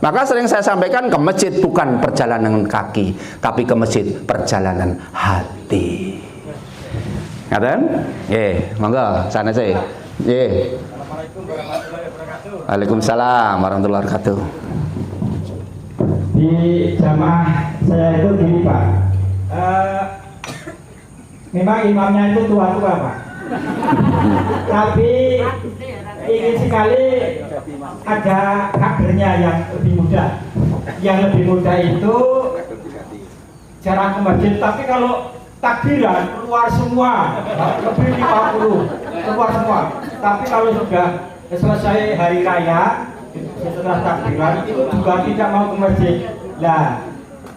Maka sering saya sampaikan, ke masjid bukan perjalanan kaki, tapi ke masjid perjalanan hati. Ngaten? Monggo sana saya. Waalaikumsalam warahmatullahi wabarakatuh. Di jamaah saya itu gini Pak, memang imamnya itu tua-tua Pak, tapi ingin sekali ada kadernya yang lebih muda. Yang lebih muda itu jarang ke masjid, tapi kalau takbiran keluar semua, lebih 50 keluar semua. Tapi kalau sudah selesai hari raya, setelah takbiran itu juga tidak mau ke masjid. Nah,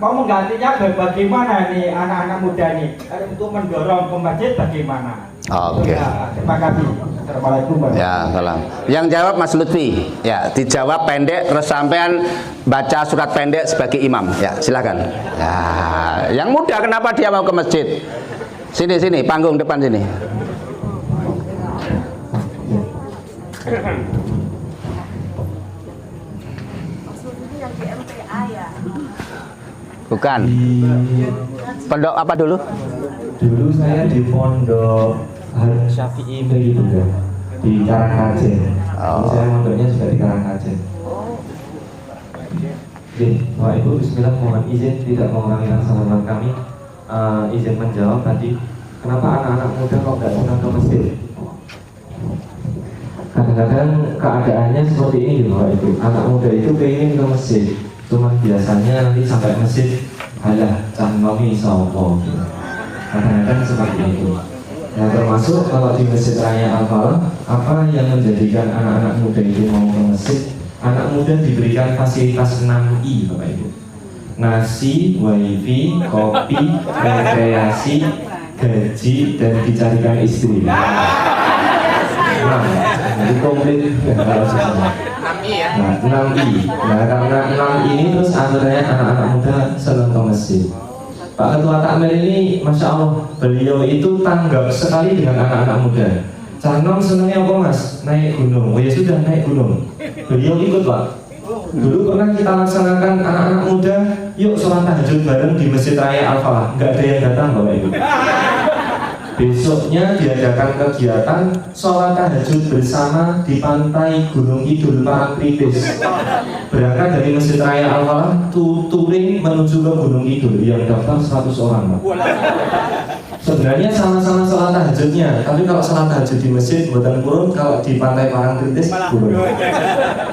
mau menggantinya bagaimana nih anak-anak muda nih untuk mendorong ke masjid bagaimana? Oke. Ya, terima kasih. Assalamualaikum. Ya, salam. Yang jawab Mas Lutfi. Ya, dijawab pendek terus sampean baca surat pendek sebagai imam. Ya, silakan. Ya, yang muda kenapa dia mau ke masjid? Sini, panggung depan sini. Bukan. Pondok apa dulu? Dulu saya di pondok Syafi'i begitu ya, di Karangkajen. Saya mondoknya juga di Karangkajen. Bapak Ibu, bismillah, mohon izin tidak mengulangi rasa kami. Izin menjawab tadi, kenapa anak-anak muda kok nggak pernah ke masjid? Karena kadang keadaannya seperti ini Bapak Ibu. Anak muda itu pengen ke masjid, cuma biasanya nanti sampai masjid halah canomi sopo gitu. Kadang-kadang seperti itu. Nah, termasuk kalau di Masjid Raya Al-Falah, apa yang menjadikan anak-anak muda itu mau ke masjid? Anak muda diberikan fasilitas 6I Bapak Ibu. Nasi, wifi, kopi, rekreasi, gaji, dan dicarikan istri. Nah, jadi komplit kalau susah. 6I ya. Nah, 6I. Nah, karena 6I ini terus akhirnya anak-anak muda senang ke masjid. Pak Ketua Takmir ini, Masya Allah, beliau itu tanggap sekali dengan anak-anak muda. Canom senangnya apa mas? Naik gunung. Oh ya sudah, naik gunung. Beliau ikut Pak. Dulu pernah kita laksanakan anak-anak muda, yuk sholat tahajud bareng di Masjid Raya Al-Falah. Nggak ada yang datang Bapak Ibu. Besoknya diadakan kegiatan sholat tahajud bersama di pantai Gunung Kidul Parangtritis. Berangkat dari Masjid Raya Al-Falah, touring menuju ke Gunung Kidul. Yang daftar 100 orang Pak. Sebenarnya sama-sama sholat tahajudnya, tapi kalau sholat tahajud di masjid buatan kurun, kalau di pantai Parangtritis kurun.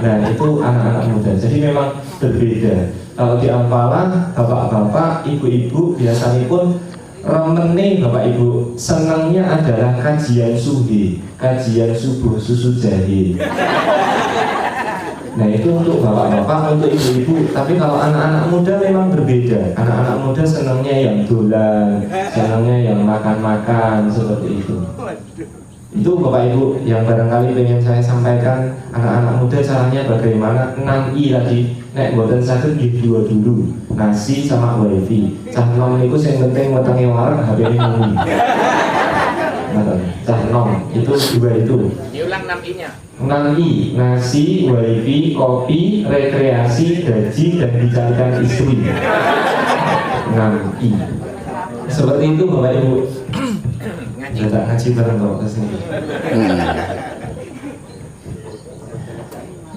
Nah itu anak-anak muda, jadi memang berbeda. Kalau di Al-Falah, bapak-bapak, ibu-ibu biasanya pun remene Bapak Ibu, senangnya adalah kajian subuh, kajian subuh susu jahe. Nah itu untuk bapak-bapak, untuk ibu-ibu. Tapi kalau anak-anak muda memang berbeda. Anak-anak muda senangnya yang dolan, senangnya yang makan-makan seperti itu. Itu Bapak Ibu yang barangkali pengen saya sampaikan. Anak-anak muda caranya bagaimana? 6I tadi. Nek buatan sakit gitu dua dulu, nasi sama wifi. Cah nom itu yang penting matangnya warna HP ini mumi. Cah nom itu dua itu. Diulang 6I-nya. 6I, nasi, wifi, kopi, rekreasi, gaji, dan dicarikan istri. 6I. Seperti itu Bapak Ibu. Kita ngaji bareng kalau kesini.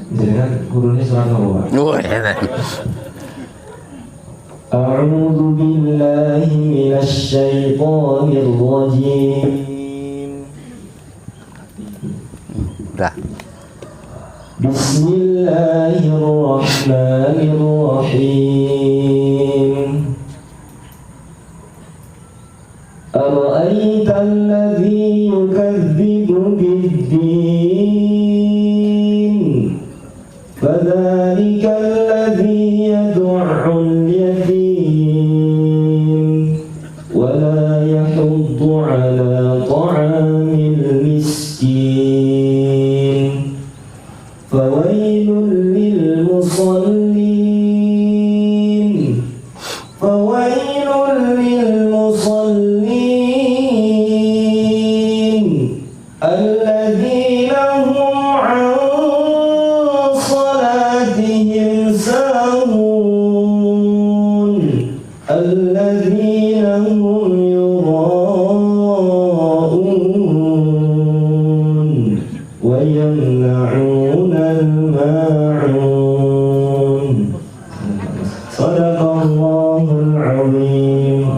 Jangan gurunya suara Bapak. A'udzu billahi minasy syaithanir rajim. Udah. Bismillahirrahmanirrahim. Ara'aita alladhi yukadzibu bid-din, fadzalika alladhi yad'ul yatim wa la yahuddu 'ala ta'amil miskin. Fawailul lil musallin, fawailul lil musallin alladzina hum 'an salatihim sahun, alladzina hum yura'un wa yamna'una al-ma'un. Sadaqallahul 'azim.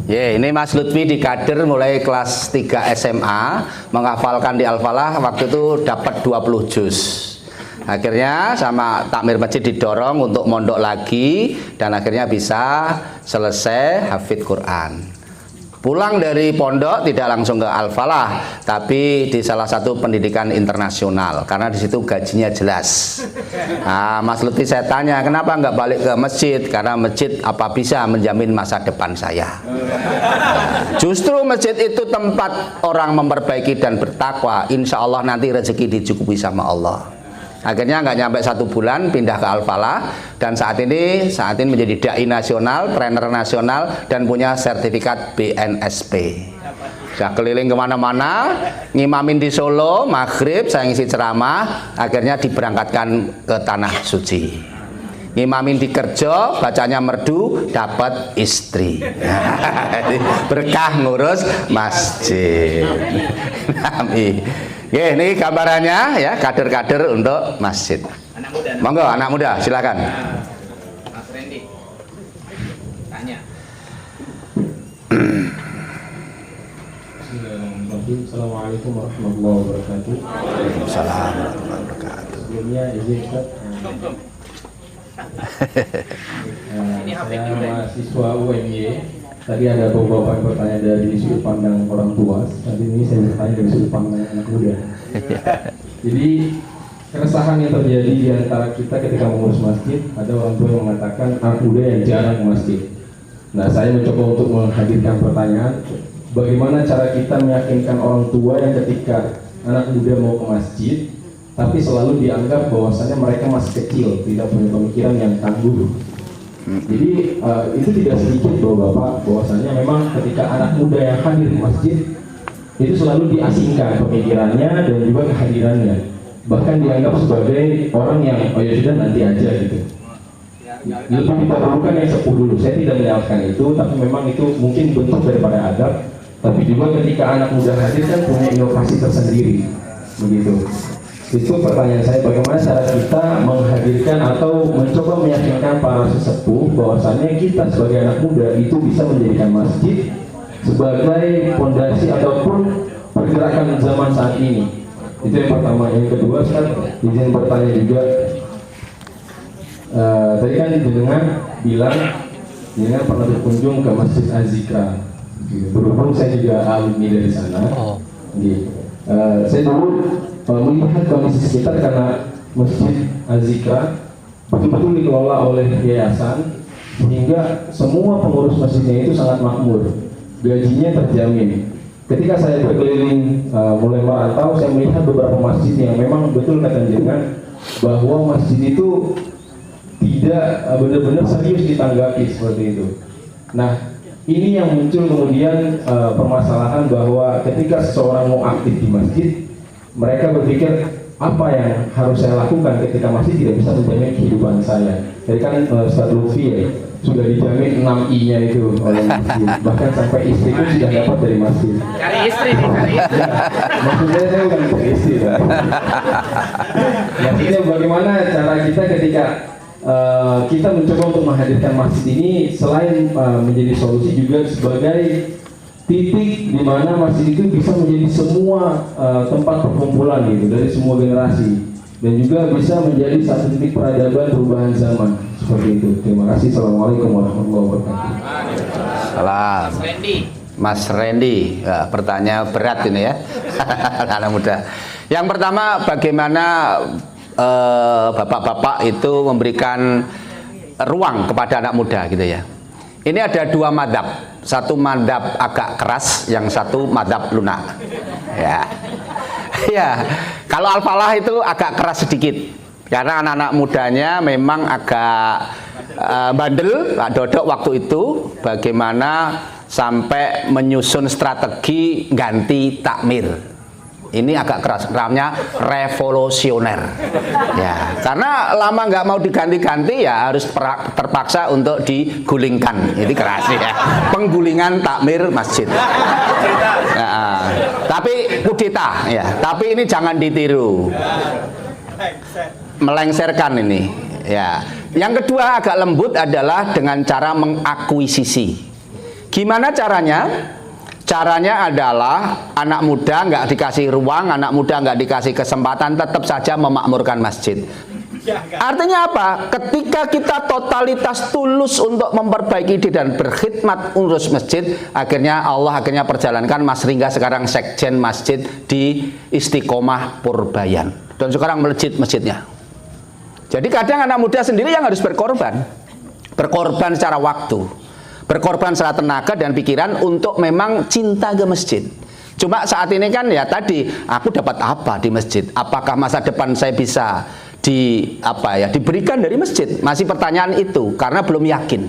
Ini Mas Lutfi di Kader mulai kelas 3 SMA menghafalkan di Al-Falah, waktu itu dapat 20 juz. Akhirnya sama takmir masjid didorong untuk mondok lagi dan akhirnya bisa selesai hafid Quran. Pulang dari pondok tidak langsung ke Al-Falah, tapi di salah satu pendidikan internasional karena di situ gajinya jelas. Nah, Mas Lutfi saya tanya, kenapa nggak balik ke masjid? Karena masjid apa bisa menjamin masa depan saya. Justru masjid itu tempat orang memperbaiki dan bertakwa. Insya Allah nanti rezeki dicukupi sama Allah. Akhirnya nggak nyampe 1 bulan pindah ke Al-Falah dan saat ini menjadi dai nasional, trainer nasional dan punya sertifikat BNSP. Sudah keliling kemana-mana, ngimamin di Solo, maghrib saya ngisi ceramah, akhirnya diberangkatkan ke tanah suci. Ngimamin di Kerjo, bacanya merdu, dapat istri. Berkah ngurus masjid. Amin. Oke, ini gambarannya ya, kader-kader untuk masjid. Anak muda. Monggo, anak muda, silakan. Mas Randy. Tanya. Bismillahirrahmanirrahim. Assalamualaikum warahmatullahi wabarakatuh. Waalaikumsalam warahmatullahi wabarakatuh. Sebelumnya izin Ustaz. Saya mahasiswa UMY. Tadi ada beberapa pertanyaan dari sudut pandang orang tua. Tadi ini saya bertanya dari sudut pandang anak muda. Jadi keresahan yang terjadi di antara kita ketika mengurus masjid, ada orang tua yang mengatakan anak muda yang jarang ke masjid. Nah, saya mencoba untuk menghadirkan pertanyaan, bagaimana cara kita meyakinkan orang tua yang ketika anak muda mau ke masjid, tapi selalu dianggap bahwasannya mereka masih kecil, tidak punya pemikiran yang tangguh. Jadi itu tidak sedikit Bapak, bahwasannya memang ketika anak muda yang hadir di masjid itu selalu diasingkan pemikirannya dan juga kehadirannya, bahkan dianggap sebagai orang yang oh ya sudah nanti aja gitu. Lebih didahulukan yang sepuh dulu. Saya tidak menyalahkan itu, tapi memang itu mungkin bentuk daripada adab. Tapi juga ketika anak muda hadir kan punya inovasi tersendiri, begitu. Itu pertanyaan saya, bagaimana cara kita menghadirkan atau mencoba meyakinkan para sesepuh bahwasannya kita sebagai anak muda itu bisa menjadikan masjid sebagai fondasi ataupun pergerakan zaman saat ini. Itu yang pertama. Yang kedua, Ustaz, izin bertanya juga. Tadi kan jenengan bilang jenengan pernah berkunjung ke Masjid Az-Zikra. Berhubung saya juga alumni dari sana. Saya dulu melihat kondisi sekitar karena Masjid Az-Zikra betul-betul dikelola oleh yayasan, sehingga semua pengurus masjidnya itu sangat makmur, gajinya terjamin. Ketika saya berkeliling mulai merantau, saya melihat beberapa masjid yang memang betul kata jenengan bahwa masjid itu tidak benar-benar serius ditanggapi seperti itu. Nah, ini yang muncul kemudian permasalahan bahwa ketika seseorang mau aktif di masjid, mereka berpikir apa yang harus saya lakukan ketika masjid tidak bisa menjamin kehidupan saya. Jadi kan Ustaz Lutfi ya, sudah dijamin 6I-nya itu oleh masjid, bahkan sampai istri pun sudah dapat dari masjid. Cari istri nih, cari istri. Maksudnya saya bukan untuk istri. Maksudnya bagaimana cara kita ketika kita mencoba untuk menghadirkan masjid ini selain menjadi solusi juga sebagai titik di mana masjid itu bisa menjadi semua tempat perkumpulan gitu dari semua generasi dan juga bisa menjadi satu titik peradaban perubahan zaman seperti itu. Terima kasih. Assalamualaikum warahmatullahi wabarakatuh. Salam. Mas Randy, ya, pertanyaan berat ini ya, anak muda. Yang pertama, bagaimana bapak-bapak itu memberikan ruang kepada anak muda gitu ya. Ini ada dua madhab, satu madhab agak keras, yang satu madhab lunak. Ya, ya. Kalau Al-Falah itu agak keras sedikit, karena anak-anak mudanya memang agak bandel. Pak Dodok waktu itu bagaimana sampai menyusun strategi ganti takmir. Ini agak keras, namanya revolusioner. Ya, karena lama nggak mau diganti-ganti ya harus terpaksa untuk digulingkan. Ini keras ya. Penggulingan takmir masjid. Ya, tapi kudeta ya. Tapi ini jangan ditiru. Melengsarkan ini. Ya. Yang kedua agak lembut adalah dengan cara mengakuisisi. Gimana caranya? Caranya adalah anak muda nggak dikasih ruang, anak muda nggak dikasih kesempatan, tetap saja memakmurkan masjid. Artinya apa? Ketika kita totalitas tulus untuk memperbaiki diri dan berkhidmat urus masjid, akhirnya Allah akhirnya perjalankan Mas Ringga sekarang sekjen masjid di Istiqomah Purbayan. Dan sekarang melejit masjidnya. Jadi kadang anak muda sendiri yang harus berkorban. Berkorban secara waktu, berkorban secara tenaga dan pikiran untuk memang cinta ke masjid. Cuma saat ini kan ya tadi, aku dapat apa di masjid? Apakah masa depan saya bisa diberikan dari masjid? Masih pertanyaan itu karena belum yakin.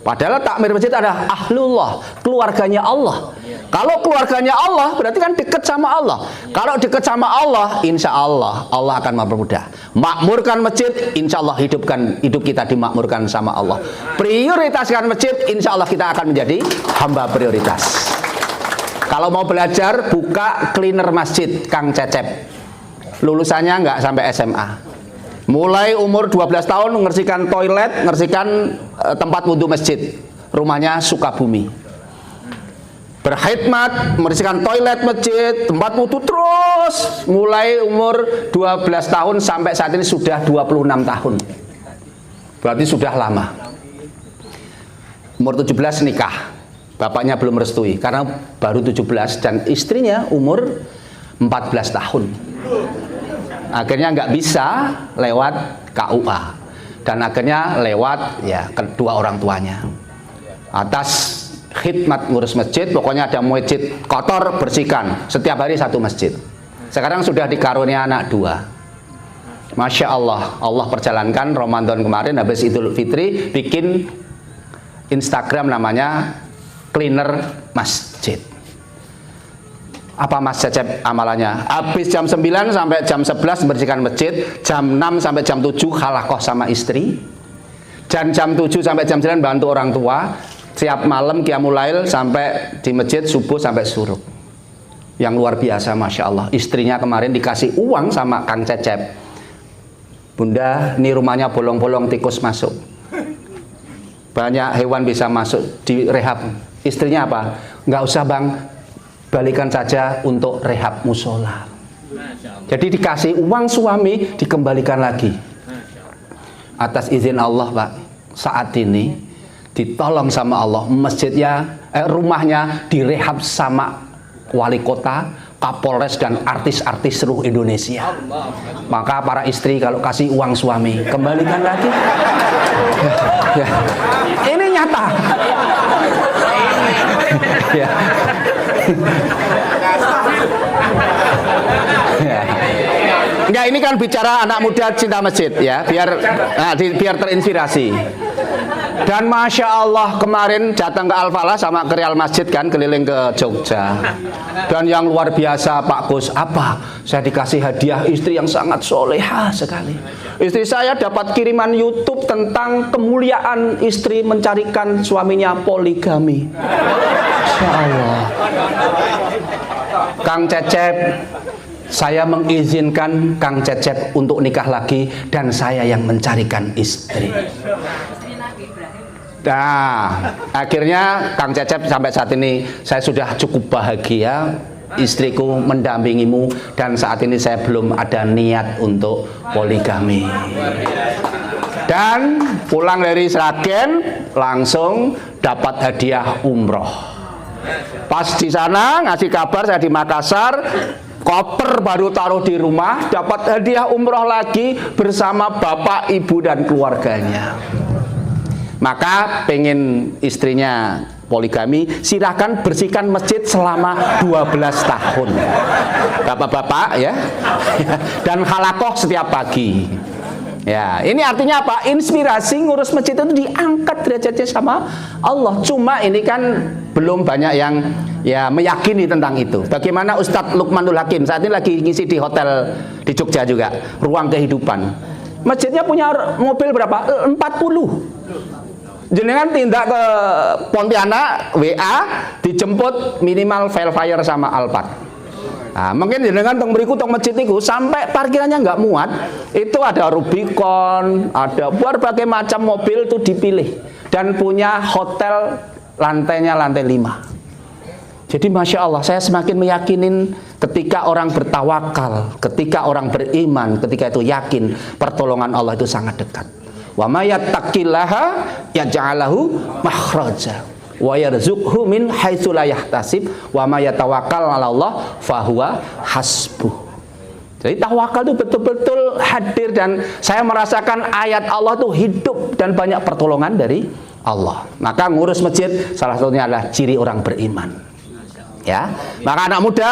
Padahal takmir masjid adalah ahlullah, keluarganya Allah. Kalau keluarganya Allah berarti kan dekat sama Allah. Kalau dekat sama Allah, insya Allah Allah akan mempermudah. Makmurkan masjid, insya Allah hidup kita dimakmurkan sama Allah. Prioritaskan masjid, insya Allah kita akan menjadi hamba prioritas. Kalau mau belajar, buka cleaner masjid Kang Cecep. Lulusannya nggak sampai SMA. Mulai umur 12 tahun ngersihkan toilet, ngersihkan tempat wudhu masjid. Rumahnya Sukabumi. berkhidmat, membersihkan toilet masjid, tempat wudhu terus mulai umur 12 tahun sampai saat ini sudah 26 tahun. Berarti sudah lama. Umur 17 nikah. Bapaknya belum merestui karena baru 17 dan istrinya umur 14 tahun. Akhirnya nggak bisa lewat KUA dan akhirnya lewat ya kedua orang tuanya. Atas khidmat ngurus masjid, pokoknya ada masjid kotor bersihkan setiap hari satu masjid. Sekarang sudah dikarunia anak 2. Masya Allah, Allah perjalankan Ramadan kemarin habis Idul Fitri bikin Instagram namanya Cleaner Masjid. Apa Mas Cecep amalannya? Habis jam 9 sampai jam 11 membersihkan masjid, jam 6 sampai jam 7 halakoh sama istri, dan jam 7 sampai jam 9 bantu orang tua. Siap malam qiyamul lail sampai di masjid subuh sampai suruk. Yang luar biasa, Masya Allah. Istrinya kemarin dikasih uang sama Kang Cecep. Bunda, ini rumahnya bolong-bolong tikus masuk. Banyak hewan bisa masuk di rehab. Istrinya apa? Nggak usah bang, balikan saja untuk rehab musola. Jadi dikasih uang suami dikembalikan lagi. Atas izin Allah Pak, saat ini ditolong sama Allah, masjidnya, rumahnya direhab sama wali kota, Kapolres dan artis-artis seluruh Indonesia. Maka para istri kalau kasih uang suami, kembalikan lagi. Ya. Ini nyata. Ya. Ya. Enggak, ini kan bicara anak muda cinta masjid ya, biar terinspirasi. Dan Masya Allah kemarin datang ke Al-Falah sama ke Real Masjid kan, keliling ke Jogja. Dan yang luar biasa Pak Gus, apa? Saya dikasih hadiah istri yang sangat soleha sekali. Istri saya dapat kiriman YouTube tentang kemuliaan istri mencarikan suaminya poligami. Masya Allah. Kang Cecep, saya mengizinkan Kang Cecep untuk nikah lagi dan saya yang mencarikan istri. Nah, akhirnya Kang Cecep sampai saat ini saya sudah cukup bahagia, istriku mendampingimu dan saat ini saya belum ada niat untuk poligami. Dan pulang dari Sragen langsung dapat hadiah umroh. Pas di sana ngasih kabar saya di Makassar, koper baru taruh di rumah, dapat hadiah umroh lagi bersama bapak, ibu dan keluarganya. Maka pengen istrinya poligami, silahkan bersihkan masjid selama 12 tahun. Bapak-bapak ya. Dan halakoh setiap pagi. Ya, ini artinya apa? Inspirasi ngurus masjid itu diangkat derajatnya sama Allah. Cuma ini kan belum banyak yang ya meyakini tentang itu. Bagaimana Ustadz Lukmanul Hakim saat ini lagi ngisi di hotel di Jogja juga, Ruang Kehidupan. Masjidnya punya mobil berapa? 40. Jenengan tindak ke Pontianak, WA, dijemput minimal Velfire sama Alphard. Nah, mungkin jenengan tong beriku tong masjid itu sampai parkirannya nggak muat, itu ada Rubicon, ada berbagai macam mobil itu dipilih dan punya hotel lantainya lantai 5. Jadi Masya Allah, saya semakin meyakinin ketika orang bertawakal, ketika orang beriman, ketika itu yakin pertolongan Allah itu sangat dekat. Wa may yattaqillaha yaj'alahu makhraja wa yarzuqhu min haitsu la yahtasib wa may yatawakkal 'ala Allah fahuwa hasbuh. Jadi tawakal itu betul-betul hadir dan saya merasakan ayat Allah itu hidup dan banyak pertolongan dari Allah. Maka ngurus masjid salah satunya adalah ciri orang beriman. Ya, maka anak muda,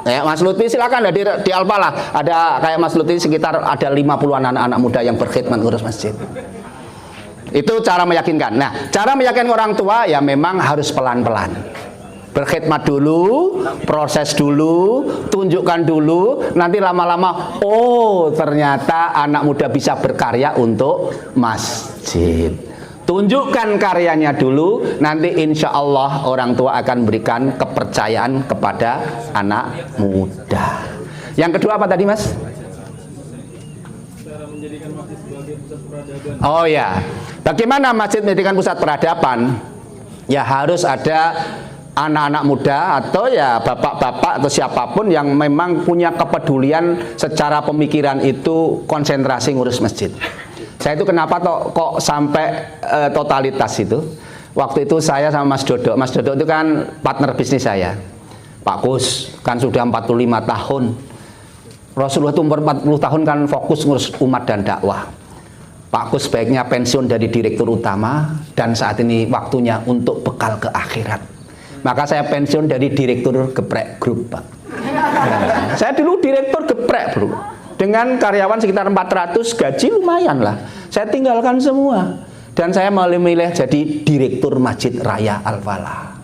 ya, Mas Lutfi silakan di Al-Falah ada kayak Mas Lutfi sekitar ada 50-an anak-anak muda yang berkhidmat ngurus masjid. Itu cara meyakinkan. Nah, cara meyakinkan orang tua ya memang harus pelan-pelan. Berkhidmat dulu, proses dulu, tunjukkan dulu, nanti lama-lama oh ternyata anak muda bisa berkarya untuk masjid. Tunjukkan karyanya dulu, nanti insya Allah orang tua akan berikan kepercayaan kepada anak muda. Yang kedua apa tadi Mas? Oh ya, bagaimana masjid menjadikan pusat peradaban? Ya harus ada anak-anak muda atau ya bapak-bapak atau siapapun yang memang punya kepedulian secara pemikiran itu konsentrasi ngurus masjid. Saya itu kenapa kok sampai totalitas itu? Waktu itu saya sama Mas Dodo itu kan partner bisnis saya. Pak Kus kan sudah 45 tahun. Rasulullah itu umur 40 tahun kan fokus ngurus umat dan dakwah. Pak Kus baiknya pensiun dari direktur utama dan saat ini waktunya untuk bekal ke akhirat. Maka saya pensiun dari direktur Geprek Group, Pak. Nah, saya dulu direktur Geprek, Bro. Dengan karyawan sekitar 400, gaji lumayan lah. Saya tinggalkan semua. Dan saya memilih jadi direktur Masjid Raya Al-Falah.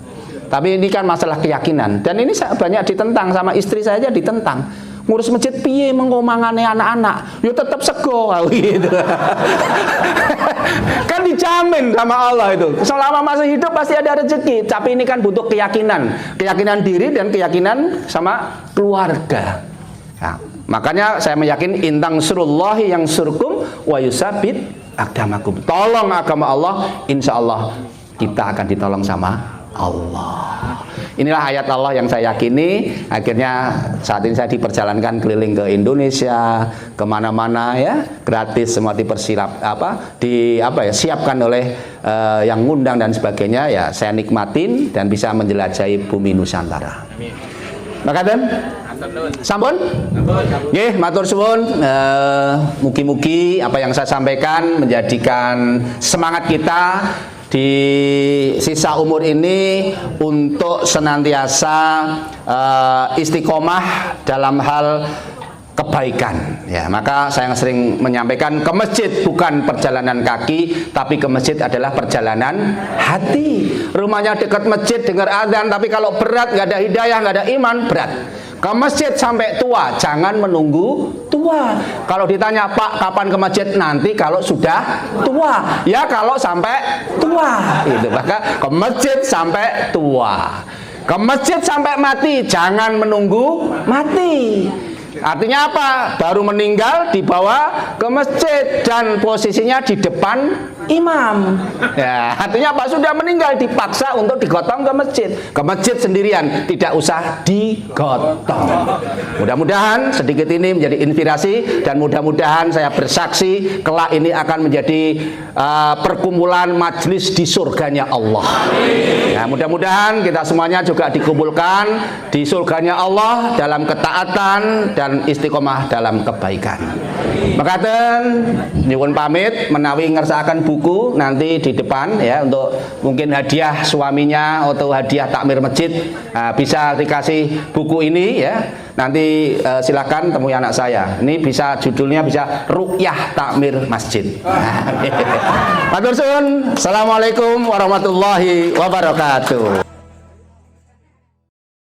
Tapi ini kan masalah keyakinan. Dan ini banyak ditentang, sama istri saya aja ditentang. Ngurus masjid piye mengomangane anak-anak, yo tetap sego gitu. Kan dijamin sama Allah itu. Selama masih hidup pasti ada rezeki, tapi ini kan butuh keyakinan diri dan keyakinan sama keluarga. Nah, makanya saya meyakini intang surullahi yang surkum wa yusabit agamakum. Tolong agama Allah, insya Allah kita akan ditolong sama Allah. Inilah ayat Allah yang saya yakini. Akhirnya saat ini saya diperjalankan keliling ke Indonesia, kemana-mana ya, gratis, semua siapkan oleh yang ngundang dan sebagainya ya. Saya nikmatin dan bisa menjelajahi bumi Nusantara. Makaten sampun? Nggih, matur suwun. Mugi-mugi apa yang saya sampaikan menjadikan semangat kita di sisa umur ini untuk senantiasa istiqomah dalam hal kebaikan ya. Maka saya sering menyampaikan, ke masjid bukan perjalanan kaki, tapi ke masjid adalah perjalanan hati. Rumahnya dekat masjid, dengar azan, tapi kalau berat, nggak ada hidayah, nggak ada iman, berat. Ke masjid sampai tua, jangan menunggu tua. Kalau ditanya, Pak kapan ke masjid? Nanti kalau sudah tua. Ya kalau sampai tua itu. Maka ke masjid sampai tua, ke masjid sampai mati, jangan menunggu mati. Artinya apa? Baru meninggal dibawa ke masjid dan posisinya di depan imam. Ya, artinya apa? Sudah meninggal dipaksa untuk digotong ke masjid. Ke masjid sendirian, tidak usah digotong. Mudah-mudahan sedikit ini menjadi inspirasi dan mudah-mudahan saya bersaksi kelak ini akan menjadi perkumpulan majelis di surganya Allah. Ya, mudah-mudahan kita semuanya juga dikumpulkan di surganya Allah dalam ketaatan dan istiqomah dalam kebaikan. Makaten nyuwun pamit menawi ngersakaken buku nanti di depan ya, untuk mungkin hadiah suaminya atau hadiah takmir masjid, bisa dikasih buku ini ya. Nanti silakan temui anak saya. Ini bisa judulnya bisa Ruqyah Takmir Masjid. Matur suwun. Assalamualaikum warahmatullahi wabarakatuh.